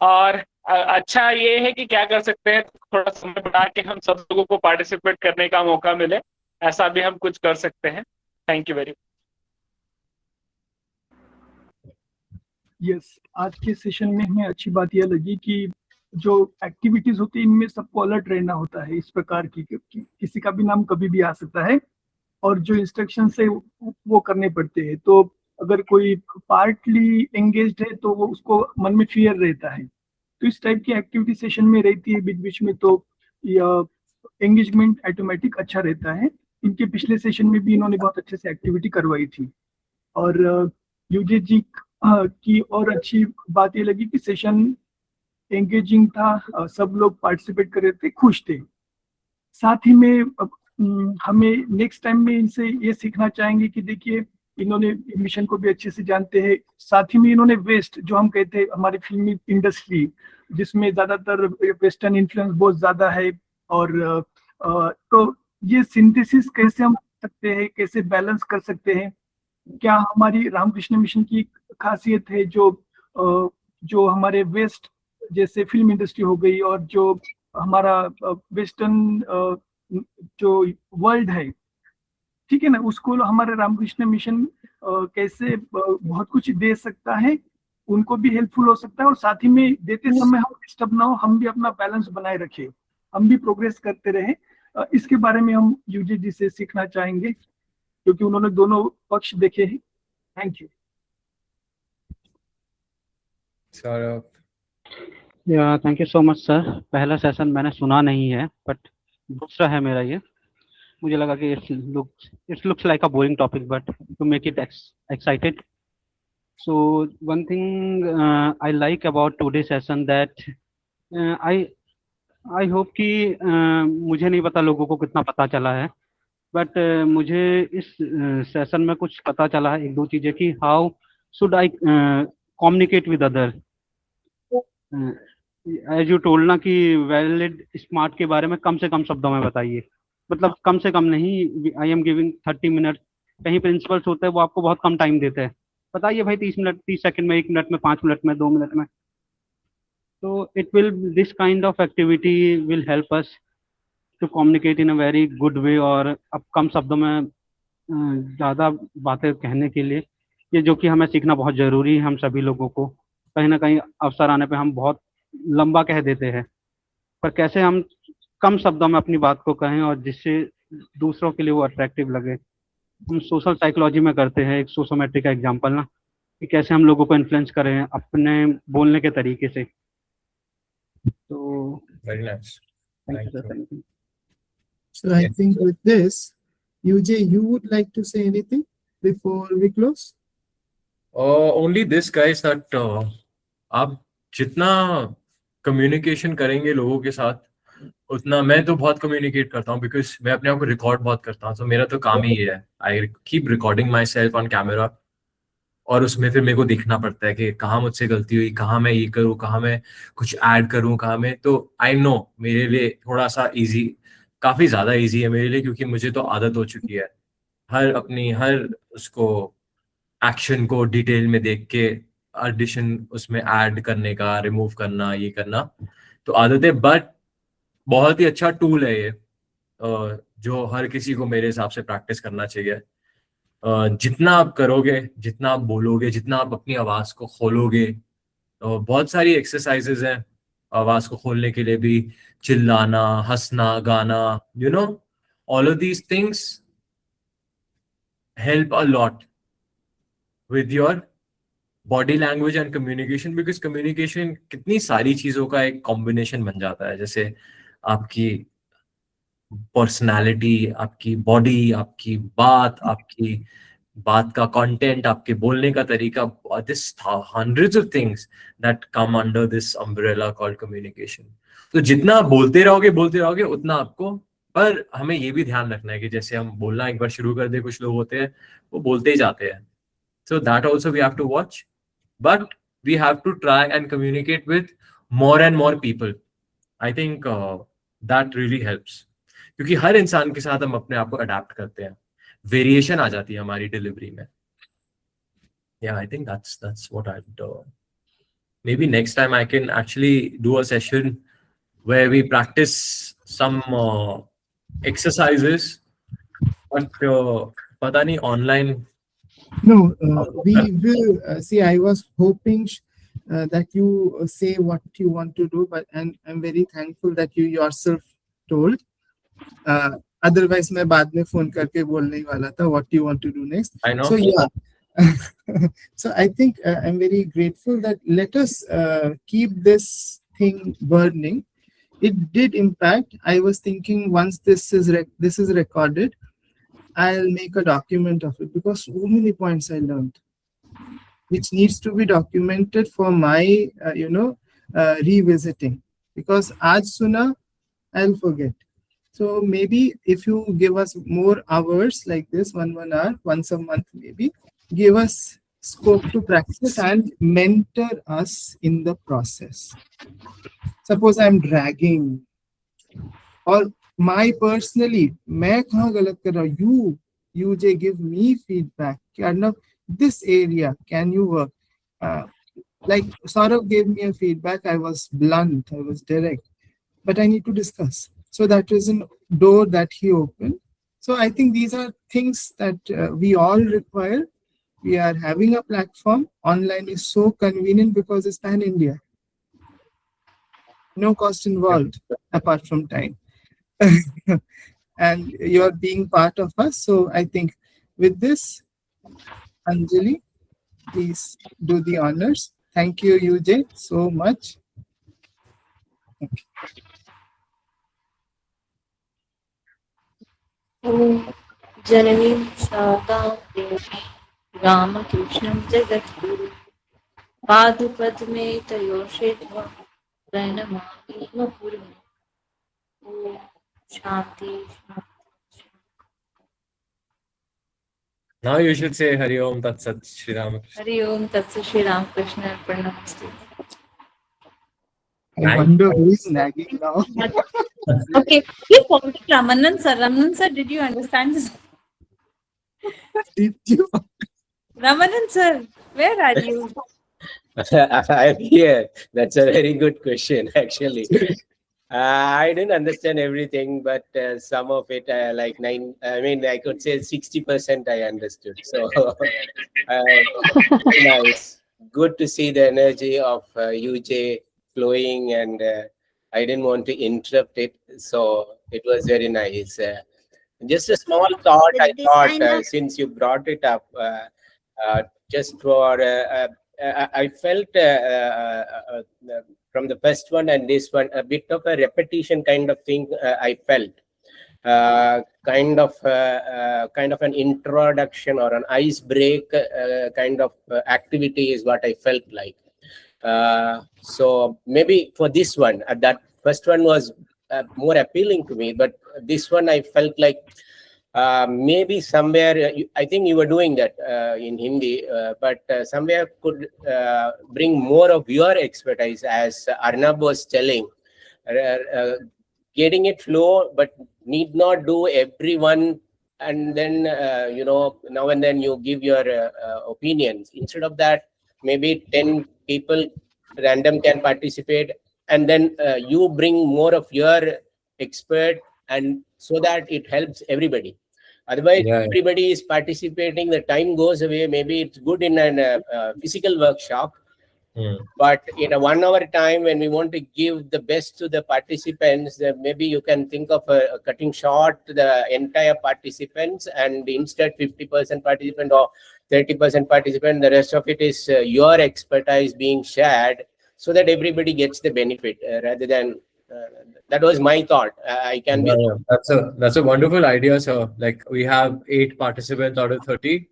और अच्छा ये है कि क्या कर सकते हैं, थोड़ा समय बढ़ा के हम सब लोगों को पार्टिसिपेट करने का मौका मिले, ऐसा भी हम कुछ कर सकते हैं. Thank you very much. Yes, आज के सेशन में हमें अच्छी बात यह लगी कि जो एक्टिविटीज होती है इनमें सबको अलर्ट रहना होता है. इस प्रकार की किसी का भी नाम कभी भी आ सकता है और जो इंस्ट्रक्शन है वो करने पड़ते हैं. तो अगर कोई पार्टली एंगेज्ड है तो वो उसको मन में फियर रहता है. तो इस टाइप की एक्टिविटी सेशन में रहती है बीच बीच में, तो एंगेजमेंट ऑटोमेटिक अच्छा रहता है. इनके पिछले सेशन में भी इन्होंने बहुत अच्छे से एक्टिविटी करवाई थी. और यूजे जी की और अच्छी बात ये लगी कि सेशन एंगेजिंग था, सब लोग पार्टिसिपेट कर रहे थे, खुश थे. साथ ही में हमें नेक्स्ट टाइम में इनसे ये सीखना चाहेंगे कि देखिए इन्होंने मिशन को भी अच्छे से जानते हैं. साथ ही में इन्होंने वेस्ट, जो हम कहते हैं हमारी फिल्मी इंडस्ट्री जिसमें ज्यादातर वेस्टर्न इन्फ्लुएंस बहुत ज्यादा है, और तो ये सिंथेसिस कैसे हम सकते हैं, कैसे बैलेंस कर सकते हैं. क्या हमारी रामकृष्ण मिशन की खासियत है जो हमारे वेस्ट जैसे फिल्म इंडस्ट्री हो गई और जो हमारा वेस्टर्न जो वर्ल्ड है, ठीक है ना, उसको हमारे रामकृष्ण मिशन कैसे बहुत कुछ दे सकता है, उनको भी हेल्पफुल हो सकता है, और साथ ही में देते समय हम डिस्टर्ब ना हो, हम भी अपना बैलेंस बनाए रखें, हम भी प्रोग्रेस करते रहे। इसके बारे में हम यूजे जी से सीखना चाहेंगे क्योंकि उन्होंने दोनों पक्ष देखे हैं। Thank you. या thank you so much sir. पहला सेशन मैंने सुना नहीं है, बट दूसरा है मेरा ये। मुझे लगा कि it's looks like a boring topic, but to make it excited. So one thing I like about today's session that I hope कि मुझे नहीं पता लोगों को कितना पता चला है, बट मुझे इस सेशन में कुछ पता चला है, एक दो चीज़ें कि how should I communicate with other. As you told ना कि वैलिड स्मार्ट के बारे में कम से कम शब्दों में बताइए, मतलब कम से कम नहीं, आई एम गिविंग 30 मिनट। कहीं प्रिंसिपल्स होते हैं वो आपको बहुत कम टाइम देते हैं, बताइए भाई 30 मिनट, 30 सेकंड में, 1 मिनट में, 5 मिनट में, 2 मिनट में। तो it will, this kind of activity will help us to communicate in a very good way, और अब कम शब्दों में ज़्यादा बातें कहने के लिए, ये जो कि हमें सीखना बहुत ज़रूरी है। हम सभी लोगों को कहीं ना कहीं अवसर आने पे हम बहुत लंबा कह देते हैं, पर कैसे हम कम शब्दों में अपनी बात को कहें और जिससे दूसरों के लिए वो अट्रैक्टिव लगे। हम सोशल साइकोलॉजी में करते हैं एक सोशोमेट्रिक का एग्जांपल ना, कि कैसे हम लोगों को इन्फ्लुएंस करें अपने बोलने के तरीके से। तो very nice, thank you. So I think with this, UJ, you would like to say anything before we close? Only this guys that आप जितना कम्युनिकेशन करेंगे लोगों के साथ, उतना, मैं तो बहुत कम्युनिकेट करता हूँ बिकॉज मैं अपने आप को रिकॉर्ड बहुत करता हूँ, तो मेरा तो काम ही ये है, I keep recording my self on camera, और उसमें फिर मेरे को देखना पड़ता है कि कहाँ मुझसे गलती हुई, कहाँ मैं ये करूँ, कहाँ मैं कुछ ऐड करूँ, कहाँ मैं, तो आई नो मेरे लिए थोड़ा सा ईजी, काफ़ी ज़्यादा ईजी है मेरे लिए, क्योंकि मुझे तो आदत हो चुकी है हर उसको एक्शन को डिटेल में देख के एडिशन उसमें ऐड करने का, रिमूव करना, ये करना, तो आदत है। बट बहुत ही अच्छा टूल है ये, जो हर किसी को मेरे हिसाब से प्रैक्टिस करना चाहिए। जितना आप करोगे, जितना आप बोलोगे, जितना आप अपनी आवाज को खोलोगे, बहुत सारी एक्सरसाइजेज हैं आवाज को खोलने के लिए भी, चिल्लाना, हंसना, गाना, you know, all of these things help a lot with your body language and communication, because communication कितनी सारी चीजों का एक कॉम्बिनेशन बन जाता है, जैसे आपकी पर्सनालिटी, आपकी बॉडी, आपकी बात का कंटेंट, आपके बोलने का तरीका, this hundreds of things that come under this umbrella called communication. तो जितना बोलते रहोगे उतना आपको, पर हमें ये भी ध्यान रखना है कि जैसे हम बोलना एक बार शुरू कर दे, कुछ लोग होते हैं वो बोलते ही जाते हैं, so that also we have to watch, but we have to try and communicate with more and more people. I think that really helps, क्योंकि हर इंसान के साथ हम अपने आप को अडेप्ट करते हैं, वेरिएशन आ जाती है हमारी डिलीवरी में। Yeah, I think that's what I'd maybe next time I can actually do a session where we practice some exercises, but पता नहीं online. No, we will see. I was hoping that you say what you want to do, but and I'm very thankful that you yourself told. Otherwise, मैं बाद में phone करके बोलने ही वाला था what you want to do next. I know. So yeah, so I think I'm very grateful that let us keep this thing burning. It did impact. I was thinking once this is recorded, I'll make a document of it, because so many points I learned, which needs to be documented for my, revisiting. Because aaj suna, I'll forget. So maybe if you give us more hours like this, one hour, once a month, maybe give us scope to practice and mentor us in the process. Suppose I'm dragging, or my personally, मैं कहाँ गलत कर रहा हूँ, you give me feedback कि Arnav this area can you work, like Saurav gave me a feedback, I was blunt, I was direct, but I need to discuss. So that is a door that he opened. So I think these are things that we all require. We are having a platform. Online is so convenient because it's pan-India. No cost involved apart from time. And you're being part of us. So I think with this, Anjali, please do the honors. Thank you, UJ, so much. ॐ जननीं शारदां देवीं रामकृष्णं जगद्गुरुं पादुपद्मे तयोषित्वा प्रणमामि मुहुर्मुहुः। ॐ शान्ति शान्ति। Now you should say Hari Om Tat Sat Shri Ram. Hari Om तत्सत Shri Ramakrishna अर्पणमस्तु। I wonder who is nagging now. Okay, please contact Ramanan sir. Ramanan sir, did you understand this? Did you? Ramanan sir, where are you? I'm here. That's a very good question, actually. I didn't understand everything, but some of it, I could say 60% I understood. So, nice. Good to see the energy of UJ flowing, and I didn't want to interrupt it. So, it was very nice. Just a small thought, I thought, since you brought it up, just for, I felt from the first one and this one, a bit of a repetition kind of thing I felt. Kind of an introduction or an ice break kind of activity is what I felt like. So maybe for this one, that first one was more appealing to me, but this one I felt like maybe somewhere, I think you were doing that in Hindi, but somewhere could bring more of your expertise, as Arnab was telling, getting it flow, but need not do everyone, and then, now and then you give your opinions. Instead of that, maybe 10 people random can participate, and then you bring more of your expert, and so that it helps everybody. Otherwise, everybody is participating, the time goes away. Maybe it's good in a physical workshop, but in a 1 hour time, when we want to give the best to the participants, maybe you can think of cutting short the entire participants, and instead 50% participant or 30% participant, the rest of it is your expertise being shared, so that everybody gets the benefit, rather than that was my thought. I can be. That's a wonderful idea, sir. Like, we have 8 participants out of 30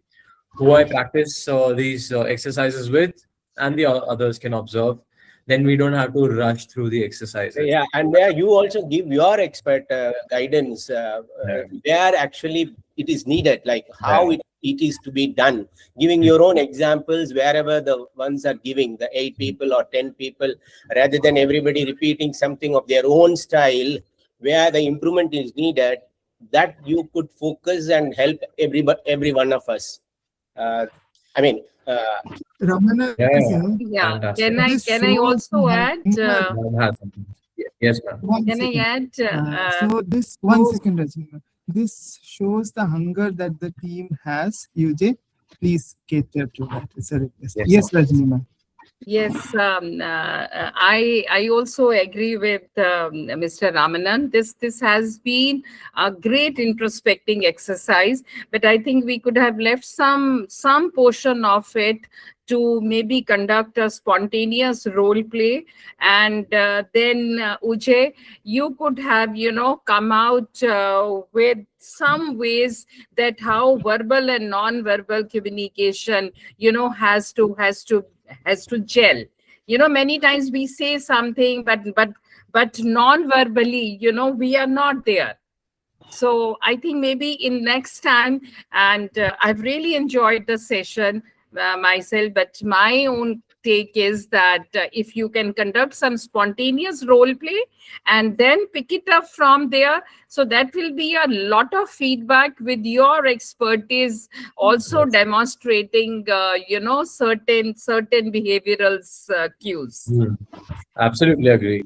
who I practice these exercises with, and the others can observe. Then we don't have to rush through the exercises. Yeah, and where you also give your expert guidance, where actually it is needed, like how it is to be done, giving your own examples wherever the ones are giving, the 8 people or 10 people, rather than everybody repeating something of their own style, where the improvement is needed, that you could focus and help every one of us. Ramana, Yeah. Can I also add? Yes, ma'am. Can I add? So this, one second, Rajni. This shows the hunger that the team has. UJ, please cater to that. It's a request. Yes, Rajni, ma'am. Yes, I also agree with Mr. Ramanan. This has been a great introspecting exercise, but I think we could have left some portion of it to maybe conduct a spontaneous role play, and then Ujay, you could have come out with some ways that how verbal and non-verbal communication has to gel. Many times we say something, but non-verbally, we are not there. So I think maybe in next time, and I've really enjoyed the session myself, but my own take is that if you can conduct some spontaneous role play and then pick it up from there, so that will be a lot of feedback with your expertise also demonstrating, certain behavioral cues. Absolutely agree.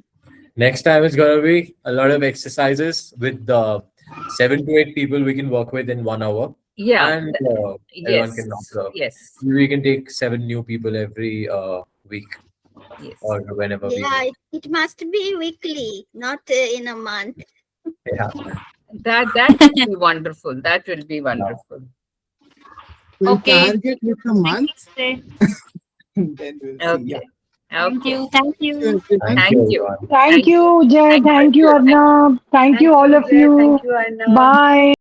Next time it's gonna be a lot of exercises with the 7 to 8 people we can work with in 1 hour. Yeah. And everyone can observe. Yes. We can take 7 new people every week. Yes. Or whenever we Yeah, want. it must be weekly, not in a month. Yeah. That will be wonderful. That will be wonderful. We'll Okay. target with a month. Then we'll see. Okay. Yeah. Thank you. Thank you. Thank you. Thank you, Jay. Thank you, Arnab. Thank you, all of Jay. you. Thank you, Arnab. Bye.